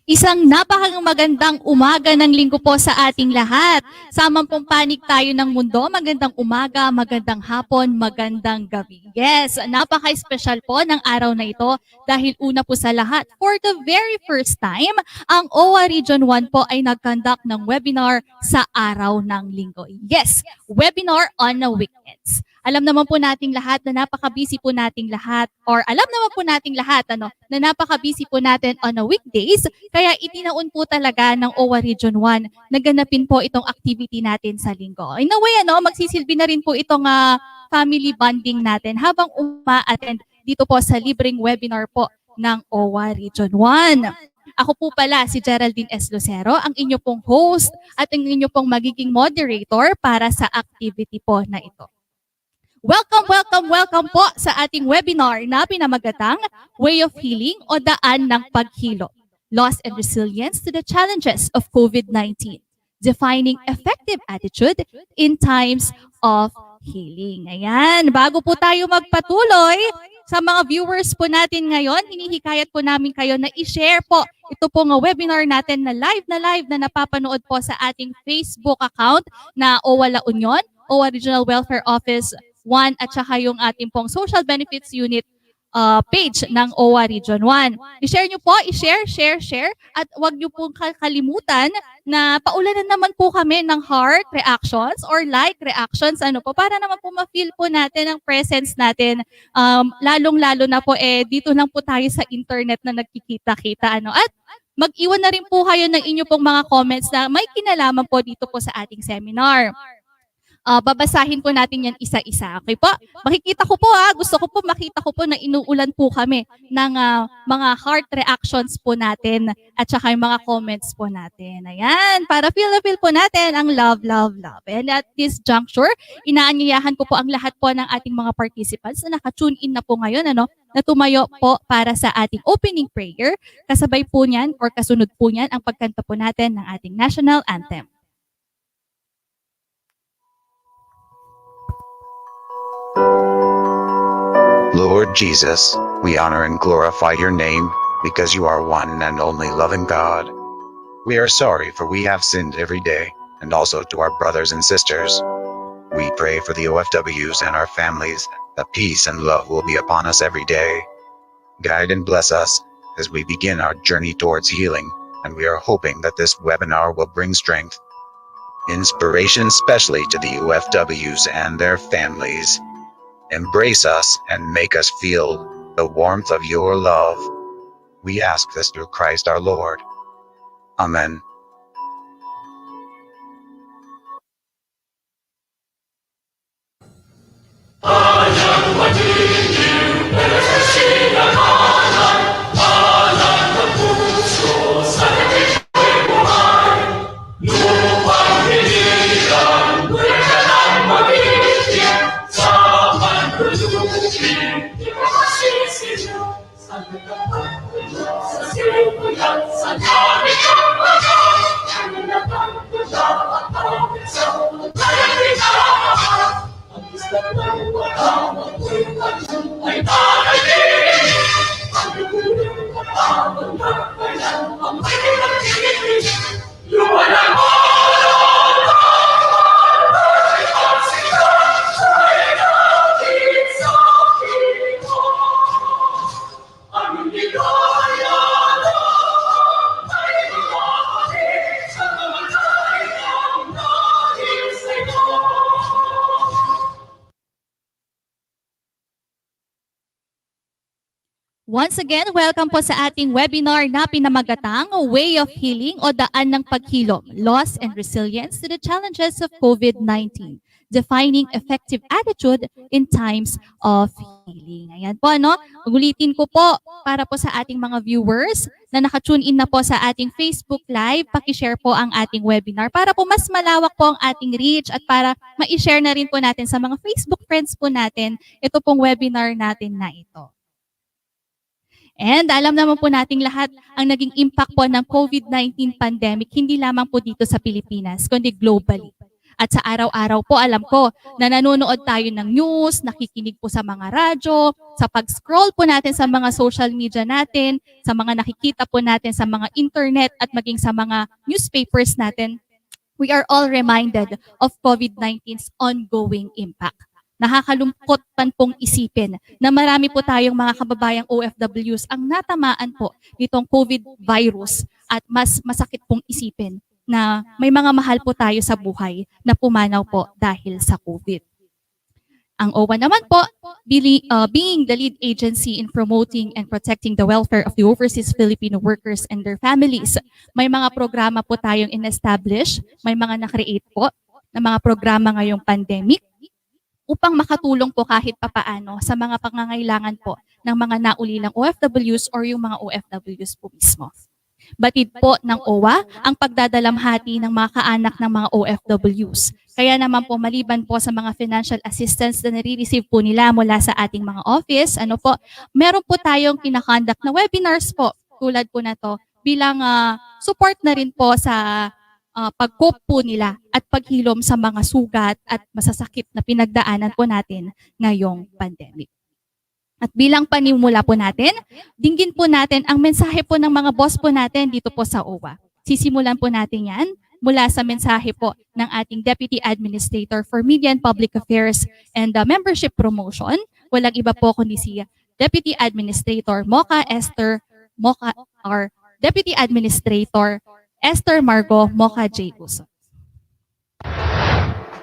Isang napakagandang umaga ng linggo po sa ating lahat. Samang pong panig tayo ng mundo, magandang umaga, magandang hapon, magandang gabi. Yes, napaka-special po ng araw na ito dahil una po sa lahat, for the very first time, ang OWWA Region 1 po ay nag-conduct ng webinar sa araw ng linggo. Yes, webinar on the weekends. Alam naman po nating lahat na napaka-busy po nating lahat or alam naman po nating lahat na napaka-busy po natin on the weekdays. Kaya itinaon po talaga ng OWWA Region 1 na ganapin po itong activity natin sa linggo. In a way, magsisilbi na rin po itong family bonding natin habang uma-attend dito po sa libreng webinar po ng OWWA Region 1. Ako po pala si Geraldine S. Lucero, ang inyo pong host at ang inyo pong magiging moderator para sa activity po na ito. Welcome, welcome, welcome po sa ating webinar na pinamagatang Way of Healing o Daan ng Paghilom. Loss and Resilience to the Challenges of COVID-19. Defining Effective Attitude in Times of Healing. Ayan, bago po tayo magpatuloy sa mga viewers po natin ngayon, hinihikayat po namin kayo na i-share po ito pong webinar natin na live na napapanood po sa ating Facebook account na OWWA La Union, OWWA Regional Welfare Office 1 at saka yung ating pong Social Benefits Unit page ng OWWA Region 1. I-share nyo po, i-share, share, at huwag nyo pong kakalimutan na paulanan naman po kami ng heart reactions or like reactions, ano po, para naman po ma-feel po natin ang presence natin. Lalong-lalo na po dito lang po tayo sa internet na nagkikita-kita, ano. At mag-iwan na rin po kayo ng inyo pong mga comments na may kinalaman po dito po sa ating seminar. Babasahin po natin yan isa-isa. Okay po? Makikita ko po gusto ko po makita ko po na inuulan po kami ng mga heart reactions po natin at saka yung mga comments po natin. Ayan, para feel na feel po natin ang love, love, love. And at this juncture, inaanyayahan ko po ang lahat po ng ating mga participants na naka-tune in na po ngayon, ano, na tumayo po para sa ating opening prayer. Kasabay po niyan or kasunod po niyan ang pagkanta po natin ng ating national anthem. Lord Jesus, we honor and glorify your name because you are one and only loving God. We are sorry for we have sinned every day, and also to our brothers and sisters. We pray for the OFWs and our families that peace and love will be upon us every day. Guide and bless us as we begin our journey towards healing, and we are hoping that this webinar will bring strength, inspiration especially to the OFWs and their families. Embrace us and make us feel the warmth of your love. We ask this through Christ our Lord. Amen. Once again, welcome po sa ating webinar na pinamagatang Way of Healing o Daan ng Paghilom, Loss and Resilience to the Challenges of COVID-19, Defining Effective Attitude in Times of Healing. Ayan po, ano? Ulitin ko po para po sa ating mga viewers na nakatune in na po sa ating Facebook Live, pakishare po ang ating webinar para po mas malawak po ang ating reach at para ma-share na rin po natin sa mga Facebook friends po natin ito pong webinar natin na ito. And alam naman po nating lahat ang naging impact po ng COVID-19 pandemic, hindi lamang po dito sa Pilipinas, kundi globally. At sa araw-araw po, alam ko na nanonood tayo ng news, nakikinig po sa mga radyo, sa pag-scroll po natin sa mga social media natin, sa mga nakikita po natin sa mga internet at maging sa mga newspapers natin, we are all reminded of COVID-19's ongoing impact. Nakakalungkot pan pong isipin na marami po tayong mga kababayang OFWs ang natamaan po nitong COVID virus at mas masakit pong isipin na may mga mahal po tayo sa buhay na pumanaw po dahil sa COVID. Ang OWWA naman po, being the lead agency in promoting and protecting the welfare of the overseas Filipino workers and their families, may mga programa po tayong in-establish, may mga na-create po na mga programa ngayong pandemic, upang makatulong po kahit papaano sa mga pangangailangan po ng mga naulilang OFWs or yung mga OFWs po mismo. Batid po ng OWWA ang pagdadalamhati ng mga kaanak ng mga OFWs. Kaya naman po maliban po sa mga financial assistance na nare-receive po nila mula sa ating mga office, meron po tayong kinakonduct na webinars po tulad po na to bilang support na rin po sa pag-cope po nila at paghilom sa mga sugat at masasakit na pinagdaanan po natin ngayong pandemic. At bilang panimula po natin, dinggin po natin ang mensahe po ng mga boss po natin dito po sa OWWA. Sisimulan po natin yan mula sa mensahe po ng ating Deputy Administrator for Media and Public Affairs and Membership Promotion. Walang iba po kundi si Deputy Administrator Mocha Esther, or Deputy Administrator Esther Margo Mocha J. Uso.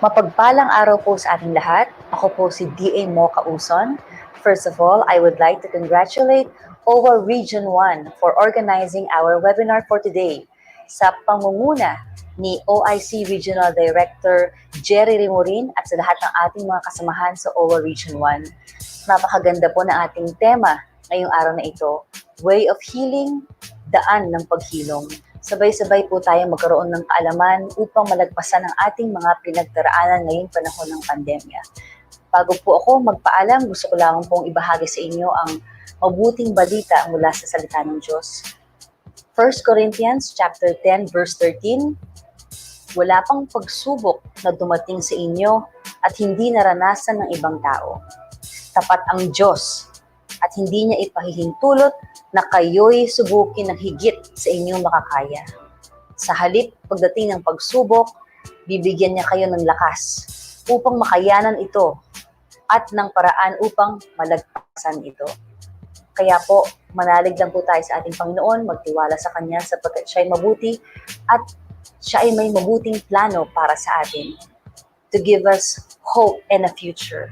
Mapagpalang araw po sa ating lahat. Ako po si D.A. Mocha Uson. First of all, I would like to congratulate OWWA Region 1 for organizing our webinar for today sa pangunguna ni OIC Regional Director Jerry Rimorin at sa lahat ng ating mga kasamahan sa OWWA Region 1. Napakaganda po ng ating tema ngayong araw na ito, Way of Healing, Daan ng Paghilom. Sabay-sabay po tayong magkaroon ng kaalaman upang malagpasan ang ating mga pinagdaraanan ngayong panahon ng pandemya. Bago po ako magpaalam, gusto ko lang pong ibahagi sa inyo ang mabuting balita mula sa salita ng Diyos. 1 Corinthians chapter 10 verse 13, wala pang pagsubok na dumating sa inyo at hindi naranasan ng ibang tao. Tapat ang Diyos at hindi niya ipahihintulot na kayo'y subukin ng higit sa inyong makakaya. Sa halip, pagdating ng pagsubok, bibigyan niya kayo ng lakas upang makayanan ito at ng paraan upang malagpasan ito. Kaya po, manalig lang po tayo sa ating Panginoon, magtiwala sa Kanya sapagkat siya ay mabuti at siya ay may mabuting plano para sa atin to give us hope and a future.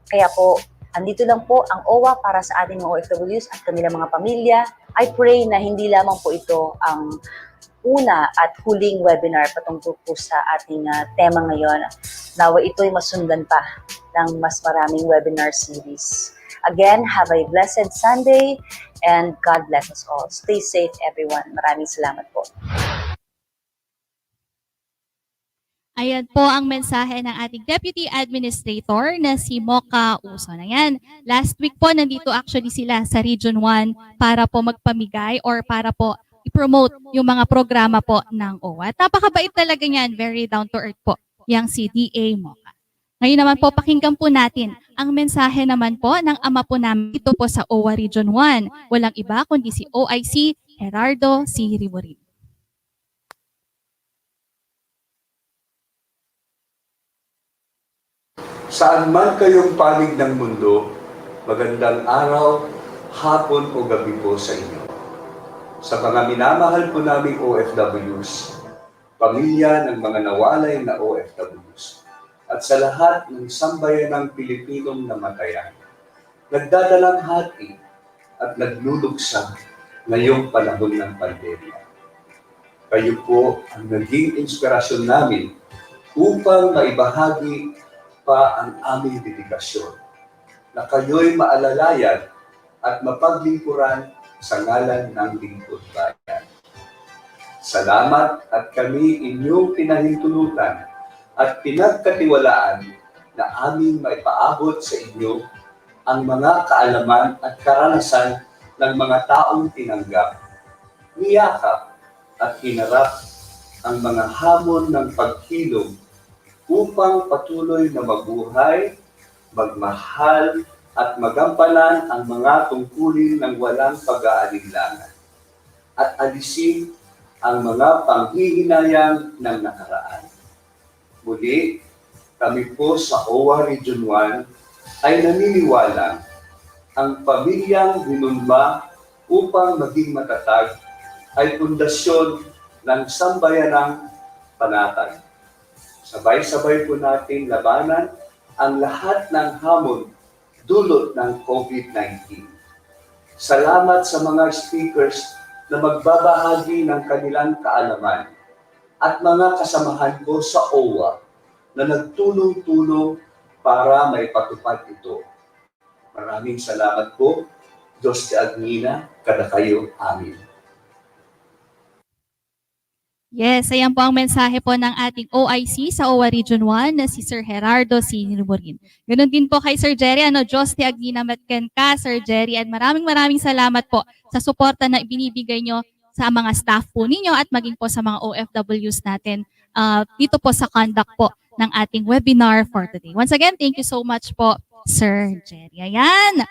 Kaya po, andito lang po ang OWWA para sa ating mga OFWs at kanilang mga pamilya. I pray na hindi lamang po ito ang una at huling webinar patungkol po sa ating tema ngayon. Nawa ito'y masundan pa ng mas maraming webinar series. Again, have a blessed Sunday and God bless us all. Stay safe everyone. Maraming salamat po. Ayan po ang mensahe ng ating Deputy Administrator na si Mocha Uson. Ayan, last week po nandito actually sila sa Region 1 para po magpamigay or para po i-promote yung mga programa po ng OWWA. Napakabait talaga niyan, very down to earth po, yang si D.A. Mocha. Ngayon naman po, pakinggan po natin ang mensahe naman po ng ama po namin dito po sa OWWA Region 1. Walang iba kundi si OIC Gerardo C. Rivorin. Saan man kayong panig ng mundo, magandang araw, hapon o gabi po sa inyo. Sa mga minamahal po naming OFWs, pamilya ng mga nawalay na OFWs, at sa lahat ng sambayanang Pilipinong namatayan, nagdadalang hati at nagluluksa ngayong panahon ng pandemya. Kayo po ang naging inspirasyon namin upang maibahagi pa ang aming dedikasyon, na kayo'y maalalayan at mapaglingkuran sa ngalan ng lingkod bayan. Salamat at kami inyong pinahintulutan at pinagkatiwalaan na aming maipaabot sa inyo ang mga kaalaman at karanasan ng mga taong tinanggap, niyakap at hinarap ang mga hamon ng paghilom upang patuloy na mabuhay, magmahal, at magampanan ang mga tungkulin ng walang pag-aalinlangan at alisin ang mga panghihinayang ng nakaraan. Muli, kami po sa OWWA Region 1 ay naniniwalang ang pamilyang hinunma upang maging matatag ay pundasyon ng sambayanang panatag. Sabay-sabay po natin labanan ang lahat ng hamon dulot ng COVID-19. Salamat sa mga speakers na magbabahagi ng kanilang kaalaman at mga kasamahan ko sa OWWA na nagtulong-tulong para maipatupad ito. Maraming salamat po. Diyos ti Agnina, kada kayo. Amin. Yes, ayan po ang mensahe po ng ating OIC sa OWWA Region 1 na si Sir Gerardo C. Rivorin. Ganon din po kay Sir Jerry, Diyos ti Agnina matken ka, Sir Jerry, at maraming salamat po sa suporta na ibinibigay nyo sa mga staff po ninyo at maging po sa mga OFWs natin dito po sa conduct po ng ating webinar for today. Once again, thank you so much po, Sir Jerry. Ayan,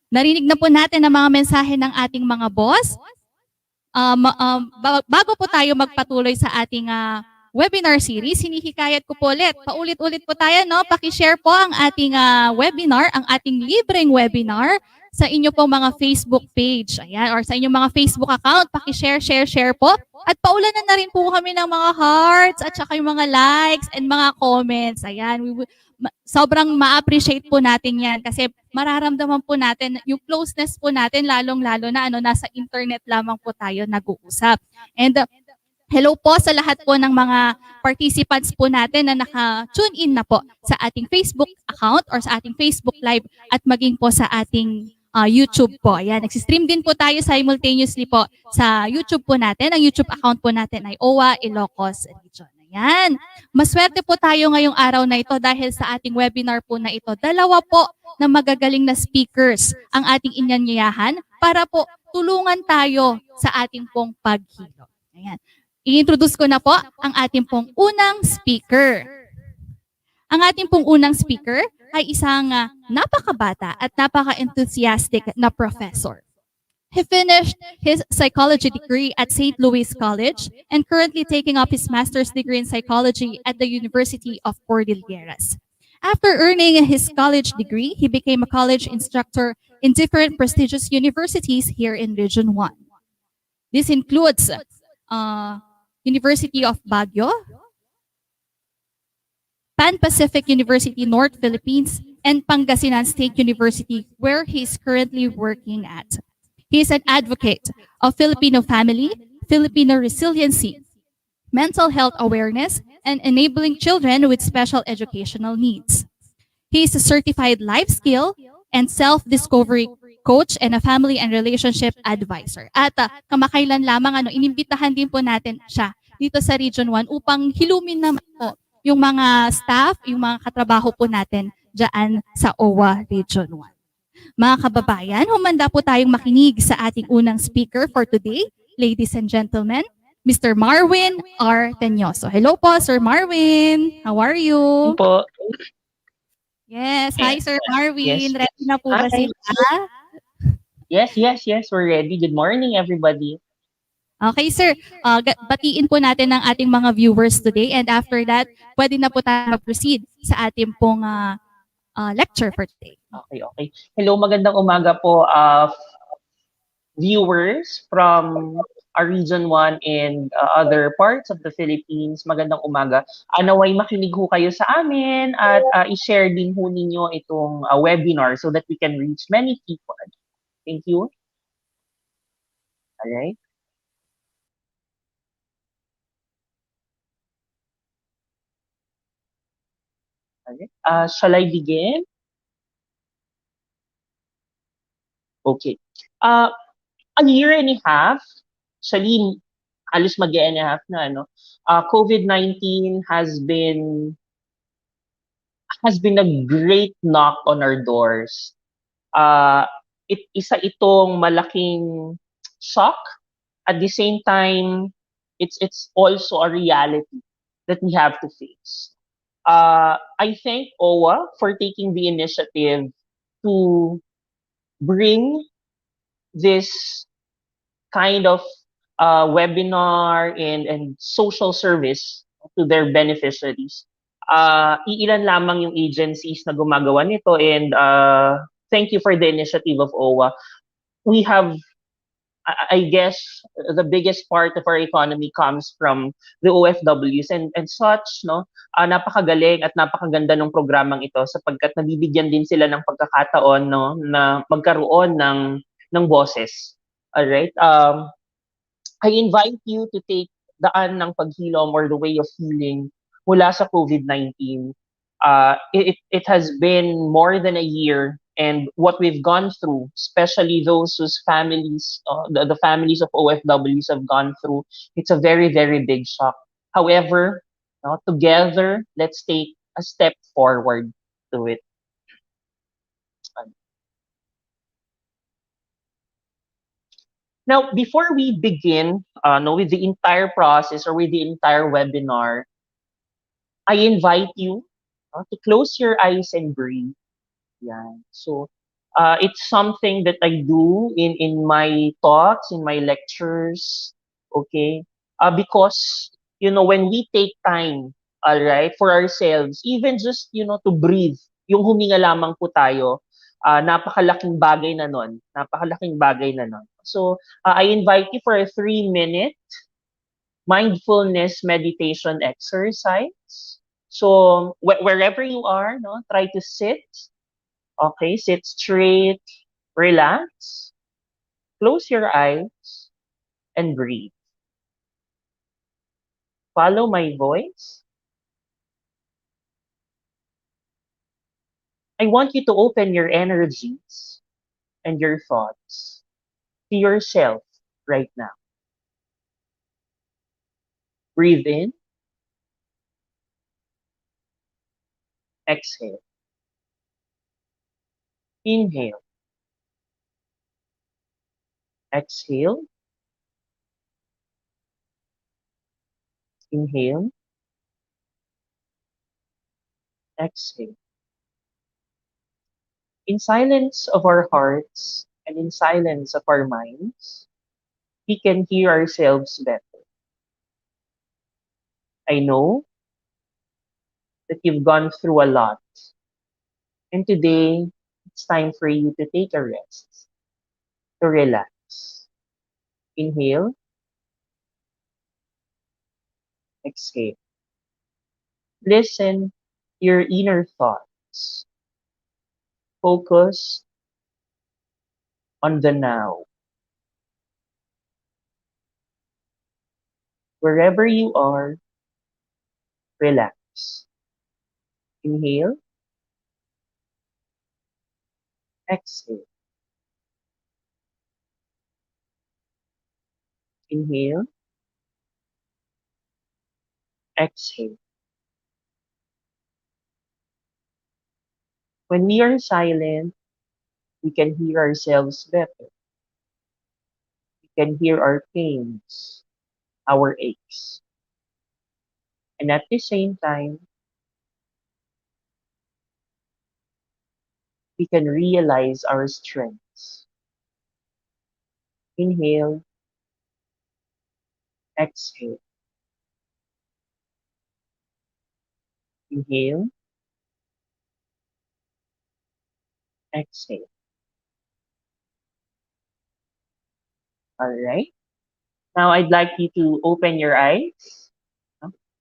narinig na po natin ang mga mensahe ng ating mga boss. Bago po tayo magpatuloy sa ating webinar series, hinihikayat ko po ulit. Paulit-ulit po tayo, no? Pakishare po ang ating webinar, ang ating libreng webinar sa inyo pong mga Facebook page. Ayan, or sa inyong mga Facebook account. Share po. At paulanan na rin po kami ng mga hearts at saka yung mga likes and mga comments. Ayan, sobrang ma-appreciate po natin yan kasi mararamdaman po natin yung closeness po natin lalong-lalo na nasa internet lamang po tayo nag-uusap. And hello po sa lahat po ng mga participants po natin na naka-tune in na po sa ating Facebook account or sa ating Facebook Live at maging po sa ating YouTube po. Ayan, nagsistream din po tayo simultaneously po sa YouTube po natin. Ang YouTube account po natin ay OWWA Ilocos Region. Ayan. Maswerte po tayo ngayong araw na ito dahil sa ating webinar po na ito. Dalawa po na magagaling na speakers ang ating inanyayahan para po tulungan tayo sa ating pong paghilom. Ayan. I-introduce ko na po ang ating pong unang speaker. Ang ating pong unang speaker ay isang napakabata at napaka-enthusiastic na professor. He finished his psychology degree at St. Louis College and currently taking up his master's degree in psychology at the University of Cordilleras. After earning his college degree, he became a college instructor in different prestigious universities here in Region 1. This includes University of Baguio, Pan-Pacific University North Philippines, and Pangasinan State University, where he is currently working at. He is an advocate of Filipino family, Filipino resiliency, mental health awareness, and enabling children with special educational needs. He is a certified life skill and self-discovery coach and a family and relationship advisor. At kamakailan lamang inimbitahan din po natin siya dito sa Region 1 upang hilumin naman po yung mga staff, yung mga katrabaho po natin dyan sa OWWA Region 1. Mga kababayan, humanda po tayong makinig sa ating unang speaker for today. Ladies and gentlemen, Mr. Marwin R. Tenyoso. Hello po, Sir Marwin. How are you? Po. Yes. Hi, Sir Marwin. Yes. Ready na po ba Hi. sila? Yes. We're ready. Good morning, everybody. Okay, sir. Batiin po natin ang ating mga viewers today and after that, pwede na po tayo mag-proceed sa ating pong lecture for today. Okay. Hello, magandang umaga po, viewers from our Region 1 and other parts of the Philippines. Magandang umaga. Naway makinig ho kayo sa amin at i-share din ho ninyo itong webinar so that we can reach many people. Thank you. Alright. Shall I begin? Okay. A year and a half, actually, alos mag-year and a half na, COVID-19 has been a great knock on our doors. Isa itong malaking shock. At the same time, it's also a reality that we have to face. I thank OWWA for taking the initiative to bring this kind of webinar and social service to their beneficiaries. Iilan lamang yung agencies na gumagawa nito and thank you for the initiative of OWWA. We have, I guess, the biggest part of our economy comes from the OFWs and such, no? Napakagaling at napakaganda ng programang ito sapagkat nabibigyan din sila ng pagkakataon, no, na magkaroon ng boses. All right? I invite you to take Daan ng Paghilom or the way of healing mula sa COVID-19. It has been more than a year, and what we've gone through, especially those whose families, the families of OFWs have gone through, it's a very, very big shock. However, together, let's take a step forward to it. Now, before we begin with the entire process or with the entire webinar, I invite you to close your eyes and breathe. Yeah. So, it's something that I do in my talks, in my lectures, okay? Because when we take time, all right, for ourselves, even just, to breathe, yung huminga lamang po tayo, napakalaking bagay na nun. Napakalaking bagay na nun. So, I invite you for a 3-minute mindfulness meditation exercise. So, wherever you are, no, try to sit. Okay, sit straight, relax, close your eyes, and breathe. Follow my voice. I want you to open your energies and your thoughts to yourself right now. Breathe in, exhale. Inhale, exhale, inhale, exhale. In silence of our hearts and in silence of our minds, we can hear ourselves better. I know that you've gone through a lot, and today it's time for you to take a rest, to relax. Inhale, exhale. Listen your inner thoughts. Focus on the now. Wherever you are, relax. Inhale, exhale. Inhale, exhale. When we are silent, we can hear ourselves better. We can hear our pains, our aches. And at the same time, we can realize our strengths. Inhale, exhale. Inhale, exhale. All right. Now I'd like you to open your eyes.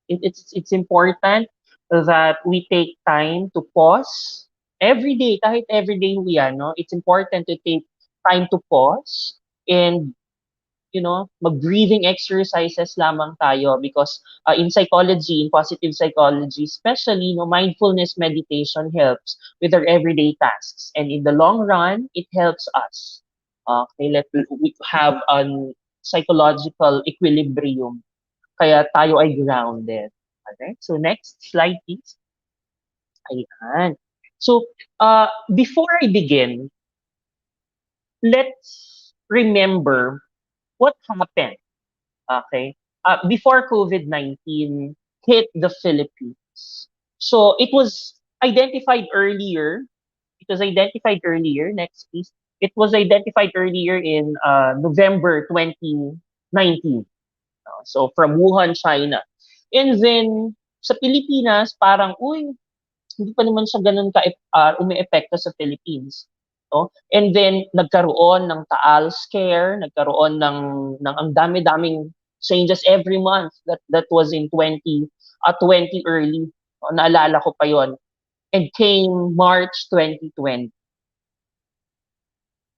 It's important that we take time to pause every day. Kahit every day we no, it's important to take time to pause and mag-breathing exercises lamang tayo because in psychology, in positive psychology, especially, mindfulness meditation helps with our everyday tasks. And in the long run, it helps us. Okay, we have an psychological equilibrium. Kaya tayo ay grounded. Alright, so next slide, please. Ayan. So, before I begin, let's remember what happened. Okay. Before COVID-19 hit the Philippines. So it was identified earlier. It was identified earlier. Next, please. It was identified earlier in November 2019. So from Wuhan, China. And then sa Pilipinas, parang, uy, hindi pa naman siya ganun umiepekto sa Philippines. No? And then nagkaroon ng Taal scare, nagkaroon ng ang dami-daming changes every month. That was in 20 early. No? Naalala ko pa yon. And came March 2020.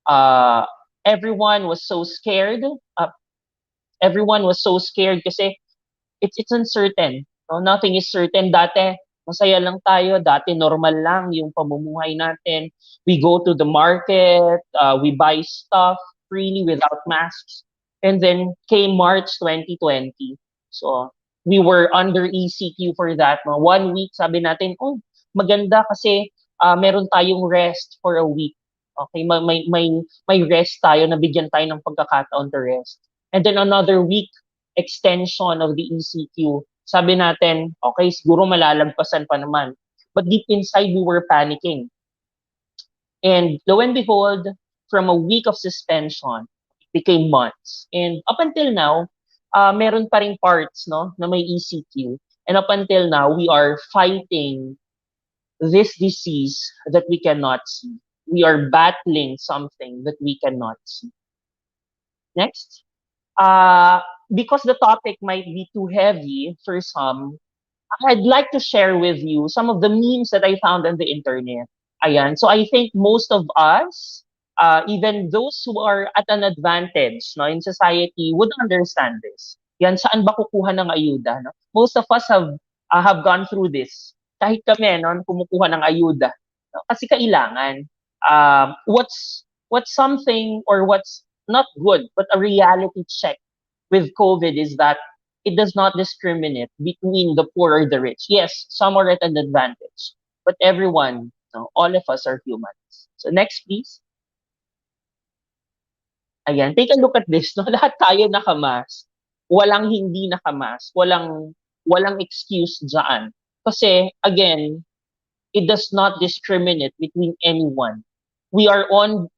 Uh, everyone was so scared. Everyone was so scared kasi it's uncertain. No? Nothing is certain. Dati, masaya lang tayo. Dati, normal lang yung pamumuhay natin. We go to the market. We buy stuff freely without masks. And then came March 2020. So, we were under ECQ for that. No? 1 week, sabi natin, oh, maganda kasi meron tayong rest for a week. Okay, may rest tayo, nabigyan tayo ng pagkakataon to rest. And then another week, extension of the ECQ. Sabi natin, okay, siguro malalagpasan pa naman. But deep inside, we were panicking. And lo and behold, from a week of suspension, it became months. And up until now, meron pa ring parts, no, na may ECQ. And up until now, we are fighting this disease that we cannot see. We are battling something that we cannot see. Next. Uh, because the topic might be too heavy for some, I'd like to share with you some of the memes that I found on the internet. Ayan. So I think most of us, even those who are at an advantage, no, in society, would understand this. Yan, saan ba kukuha ng ayuda? No? Most of us have gone through this. Kahit kami, no, kumukuha ng ayuda. No? Kasi kailangan. What's something or what's not good, but a reality check with COVID is that it does not discriminate between the poor or the rich. Yes, some are at an advantage, but everyone, no, all of us are humans. So next, please. Ayan, take a look at this. No? Lahat tayo nakamask. Walang hindi nakamask. Walang excuse dyan. Kasi, again, it does not discriminate between anyone. We are on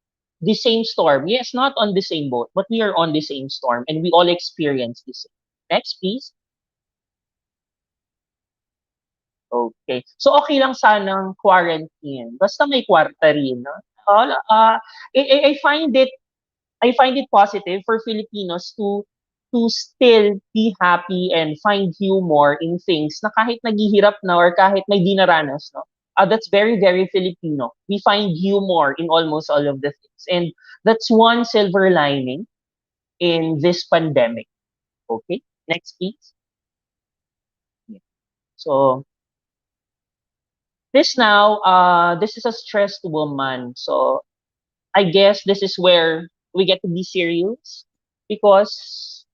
the same storm. Yes, not on the same boat, but we are on the same storm and we all experience the same. Next, please. Okay. So, okay lang sanang quarantine. Basta may kwarta rin, no? I find it positive for Filipinos to still be happy and find humor in things na kahit naghihirap na or kahit may dinaranas, no? That's very, very Filipino. We find humor in almost all of the things. And that's one silver lining in this pandemic. Okay? Next, please. Yeah. So, this is a stressed woman. So, I guess this is where we get to be serious because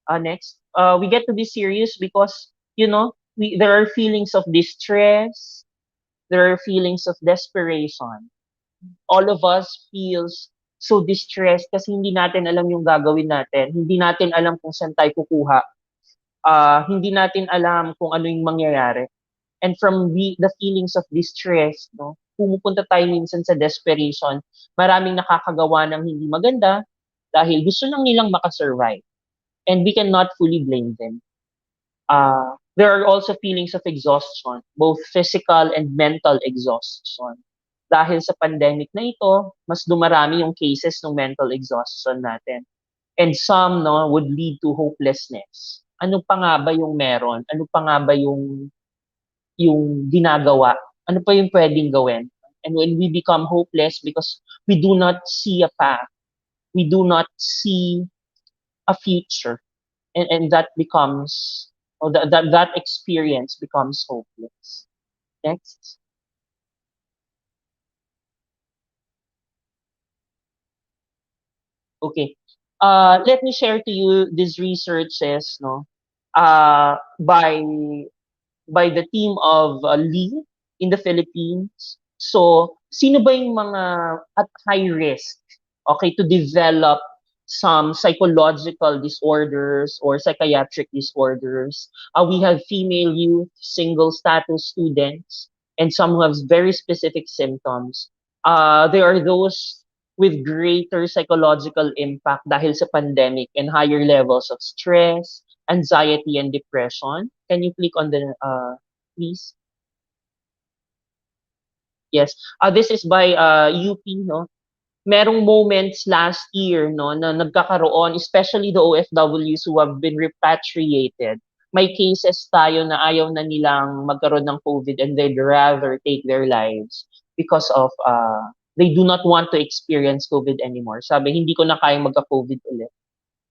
we get to be serious because there are feelings of distress, there are feelings of desperation. All of us feels so distressed kasi hindi natin alam yung gagawin natin, hindi natin alam kung saan tayo kukuha, hindi natin alam kung ano yung mangyayari. And from the feelings of distress, no, pumupunta tayo minsan sa desperation. Maraming nakakagawa ng hindi maganda dahil gusto lang nilang makasurvive. And we cannot fully blame them. There are also feelings of exhaustion, both physical and mental exhaustion. Dahil sa pandemic na ito, mas dumarami yung cases ng mental exhaustion natin. And some, no, would lead to hopelessness. Ano pa nga ba yung meron? Ano pa nga ba yung ginagawa? Ano pa yung pwedeng gawin? And when we become hopeless because we do not see a path, we do not see a future, and that becomes, or that experience becomes hopeless. Next. Okay. Let me share to you these researches, no, by the team of Lee in the Philippines. So, sino ba yung mga at high risk, okay, to develop some psychological disorders or psychiatric disorders? We have female youth, single status students, and some who have very specific symptoms. There are those with greater psychological impact dahil sa pandemic and higher levels of stress, anxiety, and depression. Can you click on the, please? Yes. This is by UP, no? Merong moments last year, no, na nagkakaroon, especially the OFWs who have been repatriated. May cases tayo na ayaw na nilang magkaroon ng COVID and they'd rather take their lives because of they do not want to experience COVID anymore. Sabi, hindi ko na kayang magka-COVID ulit.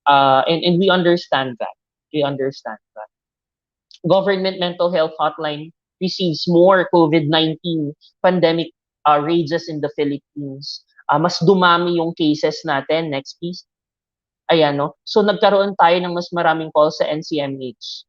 And we understand that. We understand that. Government mental health hotline receives more COVID-19 pandemic rages in the Philippines. Mas dumami yung cases natin. Next, please. Ayan, no? So, nagkaroon tayo ng mas maraming calls sa NCMH.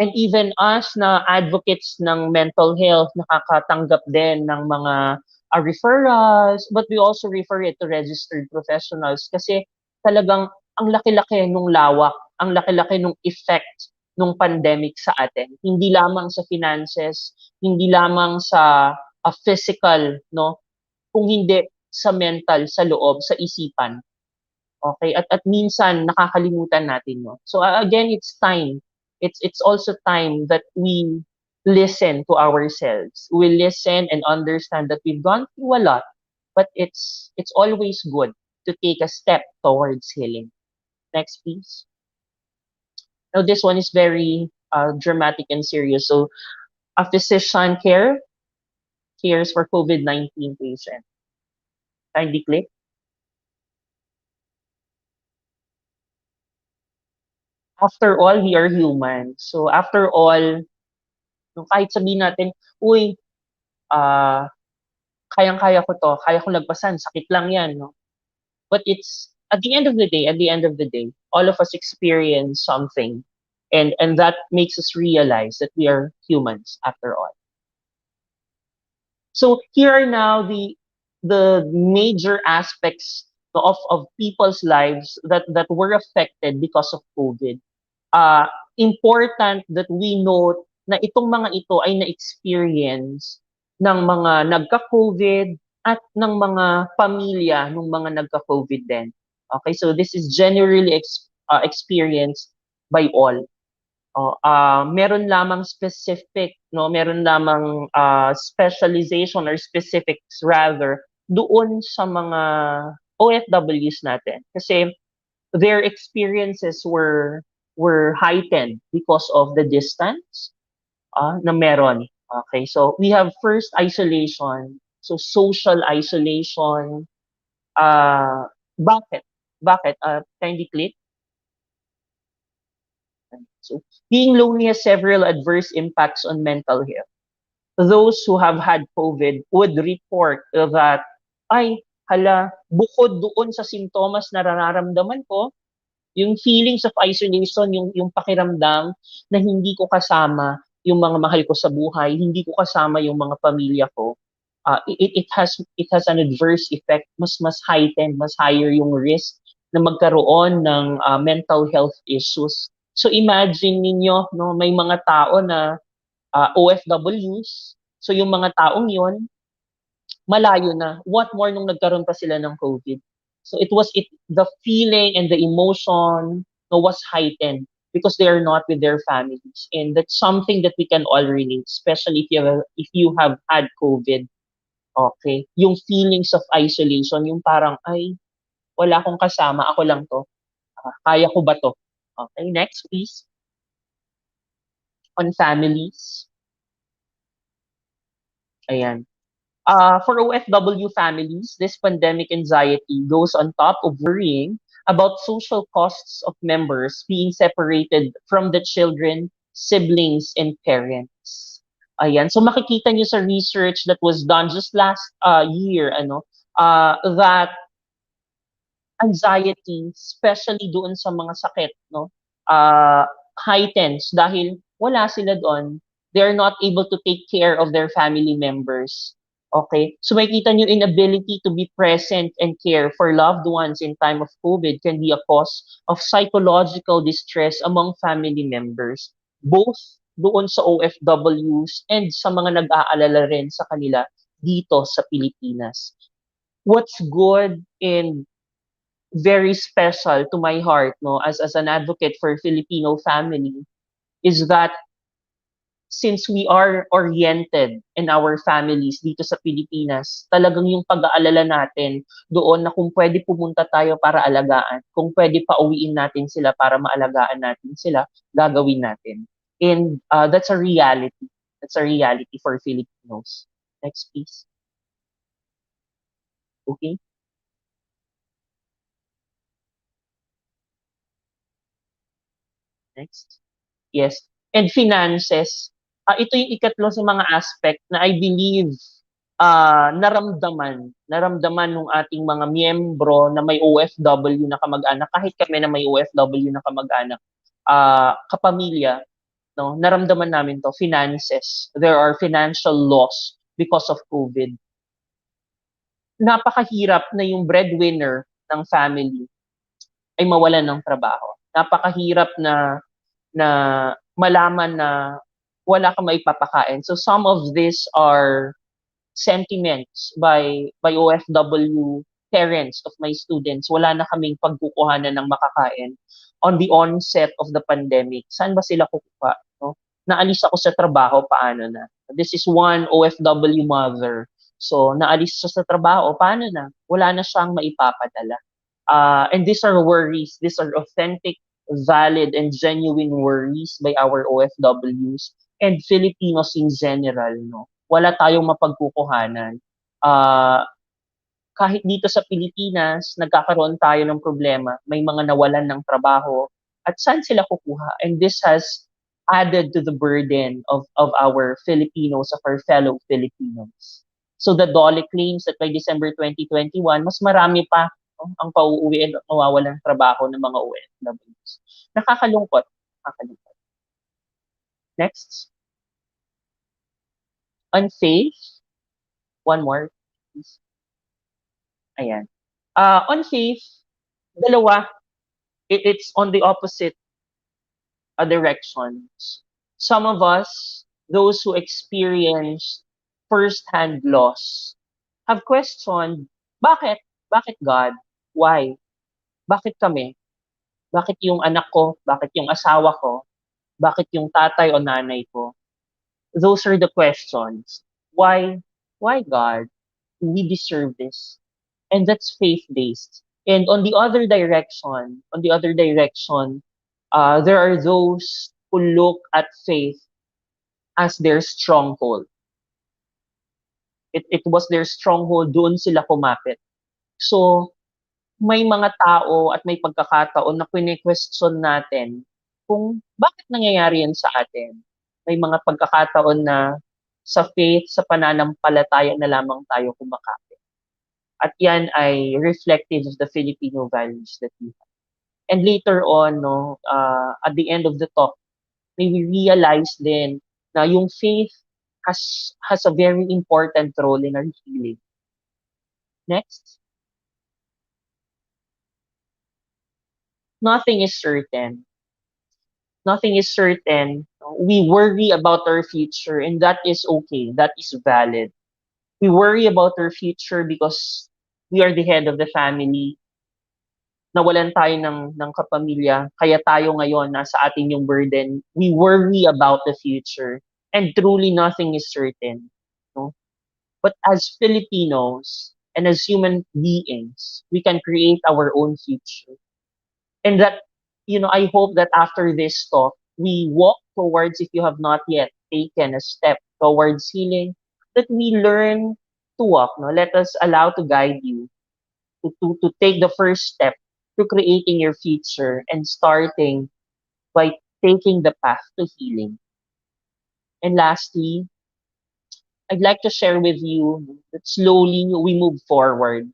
And even us na advocates ng mental health, nakakatanggap din ng mga referrals, but we also refer it to registered professionals kasi talagang ang laki-laki nung lawak, ang laki-laki nung effect nung pandemic sa atin. Hindi lamang sa finances, hindi lamang sa physical, no? Kung hindi sa mental, sa loob, sa isipan. Okay? At minsan nakakalimutan natin 'yon. So again, it's time. It's also time that we listen to ourselves. We listen and understand that we've gone through a lot, but it's always good to take a step towards healing. Next, please. Now, this one is very dramatic and serious. So, a physician cares for COVID-19 patient. Kindly click. After all, we are human. So, after all, kahit sabihin natin, uy, ah, kayang-kaya ko to, kaya ko lagpasan, sakit lang yan, no? But it's, at the end of the day, all of us experience something. And that makes us realize that we are humans after all. So here are now the major aspects of people's lives that were affected because of COVID. Important that we note na itong mga ito ay na-experience ng mga nagka-COVID at ng mga pamilya ng mga nagka-COVID din. Okay, so this is generally experienced by all. Meron lamang specific, no, meron lamang specialization or specifics rather doon sa mga OFWs natin. Kasi their experiences were heightened because of the distance na meron. Okay, so we have first isolation, so social isolation. Bakit? Bakit? Kindly click. So, being lonely has several adverse impacts on mental health. Those who have had COVID would report that, ay, hala, bukod doon sa simptomas na nararamdaman ko, yung feelings of isolation, yung pakiramdam na hindi ko kasama yung mga mahal ko sa buhay, hindi ko kasama yung mga pamilya ko, it has an adverse effect, mas heightened, mas higher yung risk na magkaroon ng mental health issues. So imagine ninyo, no, may mga tao na OFWs, so yung mga taong yon malayo na. What more nung nagkaroon pa sila ng COVID? So the feeling and the emotion, no, was heightened because they are not with their families, and that's something that we can all relate, especially if you have had COVID. Okay, yung feelings of isolation, yung parang, ay, wala akong kasama, ako lang to. Kaya ko ba to? Okay, next please. On families. Ayan. For OFW families, this pandemic anxiety goes on top of worrying about social costs of members being separated from the children, siblings, and parents. Ayan. So makikita niyo sa research that was done just last year, that anxiety, especially doon sa mga sakit, no, heightens dahil wala sila doon. They're not able to take care of their family members. Okay? So makikita nyo inability to be present and care for loved ones in time of COVID can be a cause of psychological distress among family members, both doon sa OFWs and sa mga nag-aalala rin sa kanila dito sa Pilipinas. What's good and very special to my heart, no, as an advocate for Filipino family, is that since we are oriented in our families dito sa Pilipinas, talagang yung pag-aalala natin doon na kung pwede pumunta tayo para alagaan, kung pwede pauwiin natin sila para maalagaan natin sila, gagawin natin. And that's a reality. That's a reality for Filipinos. Next, please. Okay. Next. Yes. And finances. Ito yung ikatlo sa mga aspect na I believe naramdaman ng ating mga miyembro na may OFW na kamag-anak, kahit kami na may OFW na kamag-anak, kapamilya, no, naramdaman namin to, finances. There are financial loss because of COVID. Napakahirap na yung breadwinner ng family ay mawalan ng trabaho. Napakahirap na malaman na wala kang maipapakain. So some of these are sentiments by OFW parents of my students, wala na kaming pagkukuhanan ng makakain on the onset of the pandemic. Saan ba sila kukuha? No? Naalis ako sa trabaho, paano na? This is one OFW mother. So, naalis siya sa trabaho, paano na? Wala na siyang maipapadala. And these are worries. These are authentic, valid, and genuine worries by our OFWs and Filipinos in general. No? Wala tayong mapagkukuhanan. Kahit dito sa Pilipinas, nagkakaroon tayo ng problema. May mga nawalan ng trabaho. At saan sila kukuha? And this has added to the burden of our Filipinos, of our fellow Filipinos. So the DOLE claims that by December 2021, mas marami pa ang pauuwi at mawawalan ng trabaho ng mga OFWs. Nakakalungkot. Nakakalungkot. Next. Unfaith. One more, please. Ayan. On faith, dalawa, it's on the opposite directions. Some of us, those who experienced first-hand loss, have questioned, bakit? Bakit God? Why? Bakit kami? Bakit yung anak ko? Bakit yung asawa ko? Bakit yung tatay o nanay ko? Those are the questions. Why? Why God? We deserve this. And that's faith-based. And on the other direction, there are those who look at faith as their stronghold. It was their stronghold, doon sila kumapit. So, may mga tao at may pagkakataon na kine-question natin kung bakit nangyayari yan sa atin. May mga pagkakataon na sa faith, sa pananampalataya na lamang tayo kumakapit. At yan ay reflective of the Filipino values that we have. And later on, at the end of the talk, may we realize din na yung faith has a very important role in our healing. Next. Nothing is certain. Nothing is certain. We worry about our future, and that is okay. That is valid. We worry about our future because we are the head of the family. Nawalan tayo ng kapamilya, kaya tayo ngayon nasa atin yung burden. We worry about the future, and truly nothing is certain. No? But as Filipinos and as human beings, we can create our own future. And that, I hope that after this talk, we walk towards, if you have not yet taken a step towards healing, that we learn to walk. No? Let us allow to guide you to take the first step to creating your future and starting by taking the path to healing. And lastly, I'd like to share with you that slowly we move forward.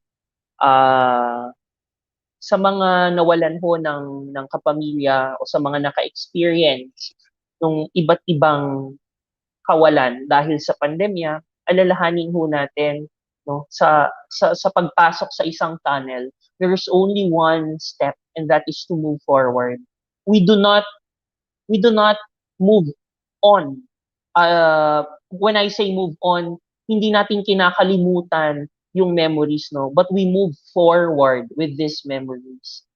Sa mga nawalan ho ng kapamilya o sa mga naka-experience ng iba't ibang kawalan dahil sa pandemya, alalahanin ho natin sa pagpasok sa isang tunnel, there is only one step, and that is to move forward. We do not move on. When I say move on, hindi natin kinakalimutan yung memories, but we move forward with these memories.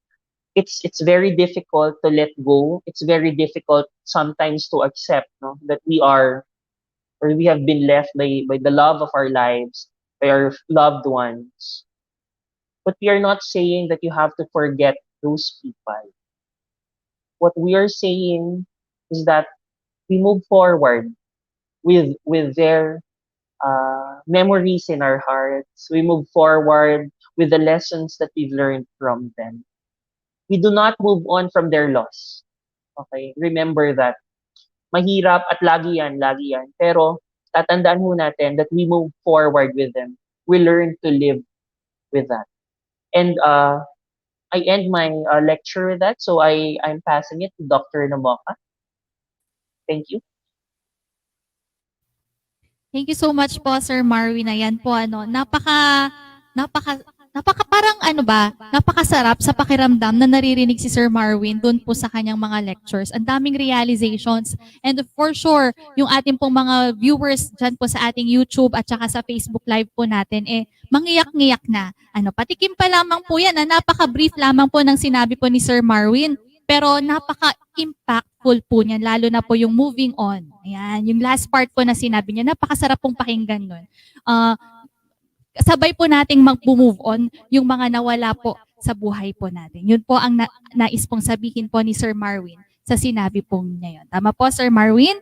It's very difficult to let go. It's very difficult sometimes to accept that we have been left by the love of our lives, by our loved ones. But we are not saying that you have to forget those people. What we are saying is that we move forward with their memories in our hearts. We move forward with the lessons that we've learned from them. We do not move on from their loss. Okay? Remember that. Mahirap at lagi yan. Pero tatandaan mo natin that we move forward with them. We learn to live with that. And I end my lecture with that. So I'm passing it to Dr. Namoka. Thank you. Thank you so much po, Sir Marvin. Ayan po, napaka parang ano ba, napakasarap sa pakiramdam na naririnig si Sir Marwin doon po sa kanyang mga lectures. Ang daming realizations. And for sure, yung ating pong mga viewers dyan po sa ating YouTube at saka sa Facebook Live po natin, mangiyak-ngiyak na. Patikim pa lamang po yan. Napaka-brief lamang po ng sinabi po ni Sir Marwin. Pero napaka-impactful po niyan, lalo na po yung moving on. Ayan, yung last part po na sinabi niya, napakasarap pong pakinggan nun. Sabay po nating mag-move on yung mga nawala po sa buhay po natin. Yun po ang nais pong sabihin po ni Sir Marwin sa sinabi pong niya yun. Tama po, Sir Marwin?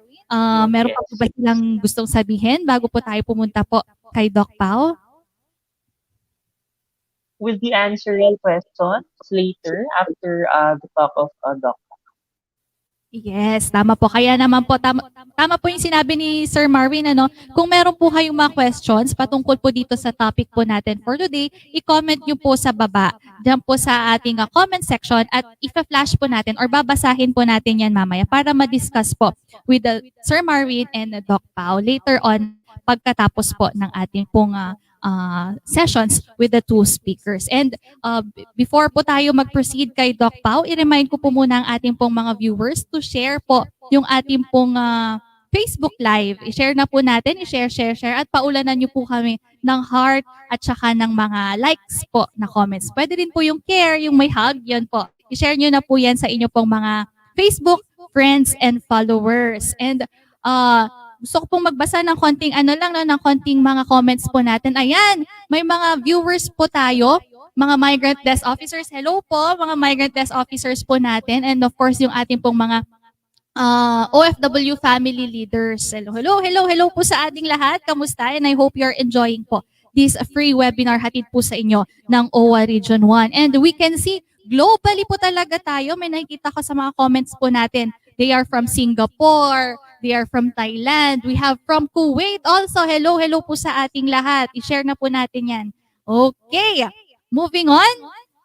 Meron pa po ba silang gustong sabihin bago po tayo pumunta po kay Doc Pao? Will be answering questions later after the talk of Doc. Yes, tama po. Kaya naman po, tama po yung sinabi ni Sir Marvin, kung meron po kayong mga questions patungkol po dito sa topic po natin for today, i-comment nyo po sa baba, dyan po sa ating comment section at i-flash po natin or babasahin po natin yan mamaya para ma-discuss po with Sir Marvin and Doc Pao later on pagkatapos po ng ating pong sessions with the two speakers. And before po tayo mag-proceed kay Doc Pao, i-remind ko po muna ang ating pong mga viewers to share po yung ating pong Facebook Live. I-share na po natin, i-share at paulanan nyo po kami ng heart at saka ng mga likes po na comments. Pwede rin po yung care, yung may hug, yan po. I-share nyo na po yan sa inyo pong mga Facebook friends and followers. And gusto ko pong magbasa ng konting ng konting mga comments po natin. Ayan, may mga viewers po tayo, mga migrant desk officers. Hello po, mga migrant desk officers po natin. And of course, yung ating pong mga OFW family leaders. Hello po sa ating lahat. Kamusta? And I hope you're enjoying po this free webinar hatid po sa inyo ng OWWA Region 1. And we can see, globally po talaga tayo. May nakikita ko sa mga comments po natin. They are from Singapore. They are from Thailand. We have from Kuwait also. Hello po sa ating lahat. I-share na po natin yan. Okay. Moving on.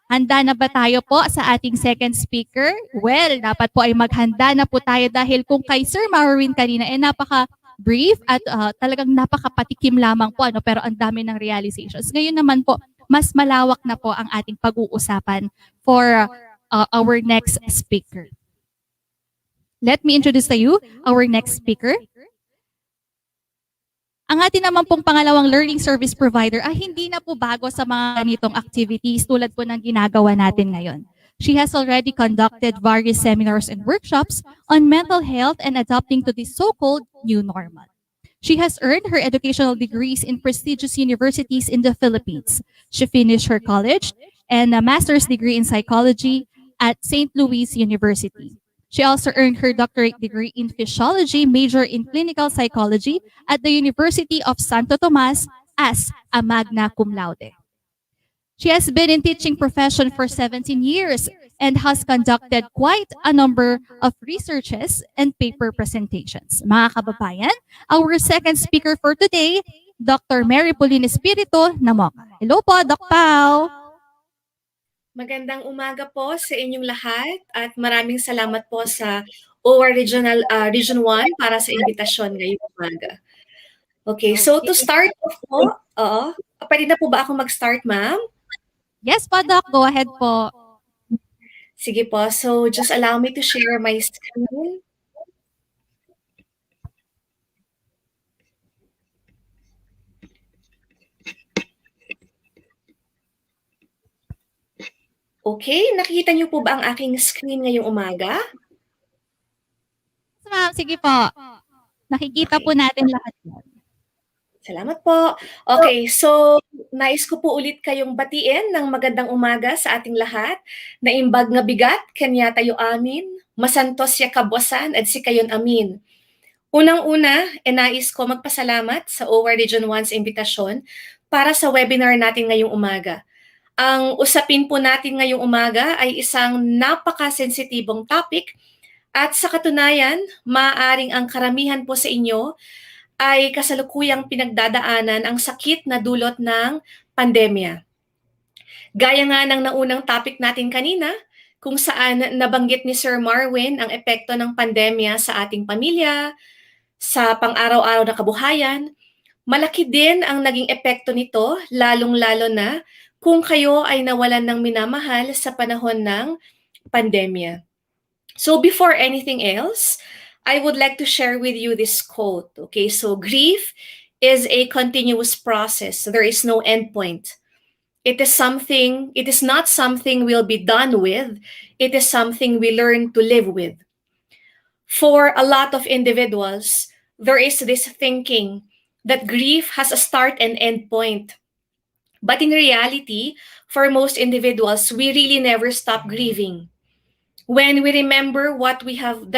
Handa na ba tayo po sa ating second speaker? Well, dapat po ay maghanda na po tayo dahil kung kay Sir Marwin kanina, napaka-brief at talagang napakapatikim lamang po. Pero ang dami ng realizations. Ngayon naman po, mas malawak na po ang ating pag-uusapan for our next speaker. Let me introduce to you our next speaker. Ang ating naman pong pangalawang learning service provider ay hindi na po bago sa mga ganitong activities tulad po ng ginagawa natin ngayon. She has already conducted various seminars and workshops on mental health and adapting to this so-called new normal. She has earned her educational degrees in prestigious universities in the Philippines. She finished her college and a master's degree in psychology at St. Louis University. She also earned her doctorate degree in physiology, major in clinical psychology at the University of Santo Tomas as a magna cum laude. She has been in teaching profession for 17 years and has conducted quite a number of researches and paper presentations. Mga kababayan, our second speaker for today, Dr. Mary Pauline Espiritu Namoca. Hello po, Doc Pao. Magandang umaga po sa inyong lahat at maraming salamat po sa OWWA Region 1 para sa imbitasyon ngayong umaga. Okay, so to start off po, pwede na po ba ako mag-start, ma'am? Yes po, Doc. Go ahead po. Sige po, so just allow me to share my screen. Okay, nakikita niyo po ba ang aking screen ngayong umaga? Ma'am, sige po. Nakikita po natin lahat yan. Salamat po. Okay, so nais ko po ulit kayong batiin ng magandang umaga sa ating lahat. Naimbag nga bigat, kanya tayo amin. Masantos ya kabwasan at si kayon amin. Unang-una, nais ko magpasalamat sa OWWA Region 1's imbitasyon para sa webinar natin ngayong umaga. Ang usapin po natin ngayong umaga ay isang napaka-sensitibong topic at sa katunayan, maaaring ang karamihan po sa inyo ay kasalukuyang pinagdadaanan ang sakit na dulot ng pandemya. Gaya nga ng naunang topic natin kanina, kung saan nabanggit ni Sir Marwin ang epekto ng pandemya sa ating pamilya, sa pang-araw-araw na kabuhayan, malaki din ang naging epekto nito, lalong-lalo na kung kayo ay nawalan ng minamahal sa panahon ng pandemya. So before anything else, I would like to share with you this quote. Okay, so grief is a continuous process. There is no endpoint. It is not something we'll be done with. It is something we learn to live with. For a lot of individuals, there is this thinking that grief has a start and end point. But in reality, for most individuals, we really never stop grieving. When we remember that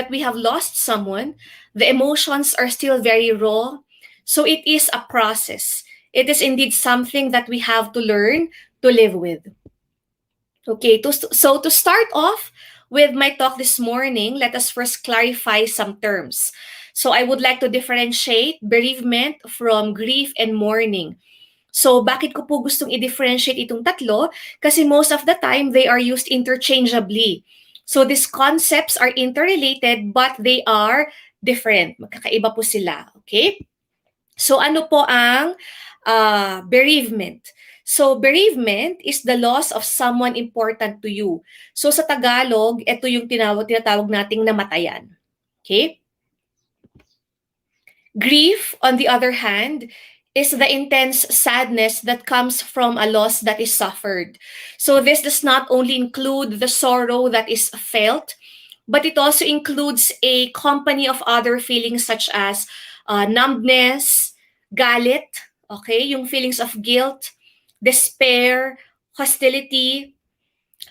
we have lost someone, the emotions are still very raw. So it is a process. It is indeed something that we have to learn to live with. Okay, so to start off with my talk this morning, let us first clarify some terms. So I would like to differentiate bereavement from grief and mourning. So bakit ko po gustong i-differentiate itong tatlo? Kasi most of the time, they are used interchangeably. So these concepts are interrelated but they are different. Magkakaiba po sila. Okay? So ano po ang bereavement? So bereavement is the loss of someone important to you. So sa Tagalog, ito yung tinatawag nating namatayan. Okay? Grief, on the other hand, is the intense sadness that comes from a loss that is suffered. So this does not only include the sorrow that is felt, but it also includes a company of other feelings such as numbness, galit, okay, yung feelings of guilt, despair, hostility,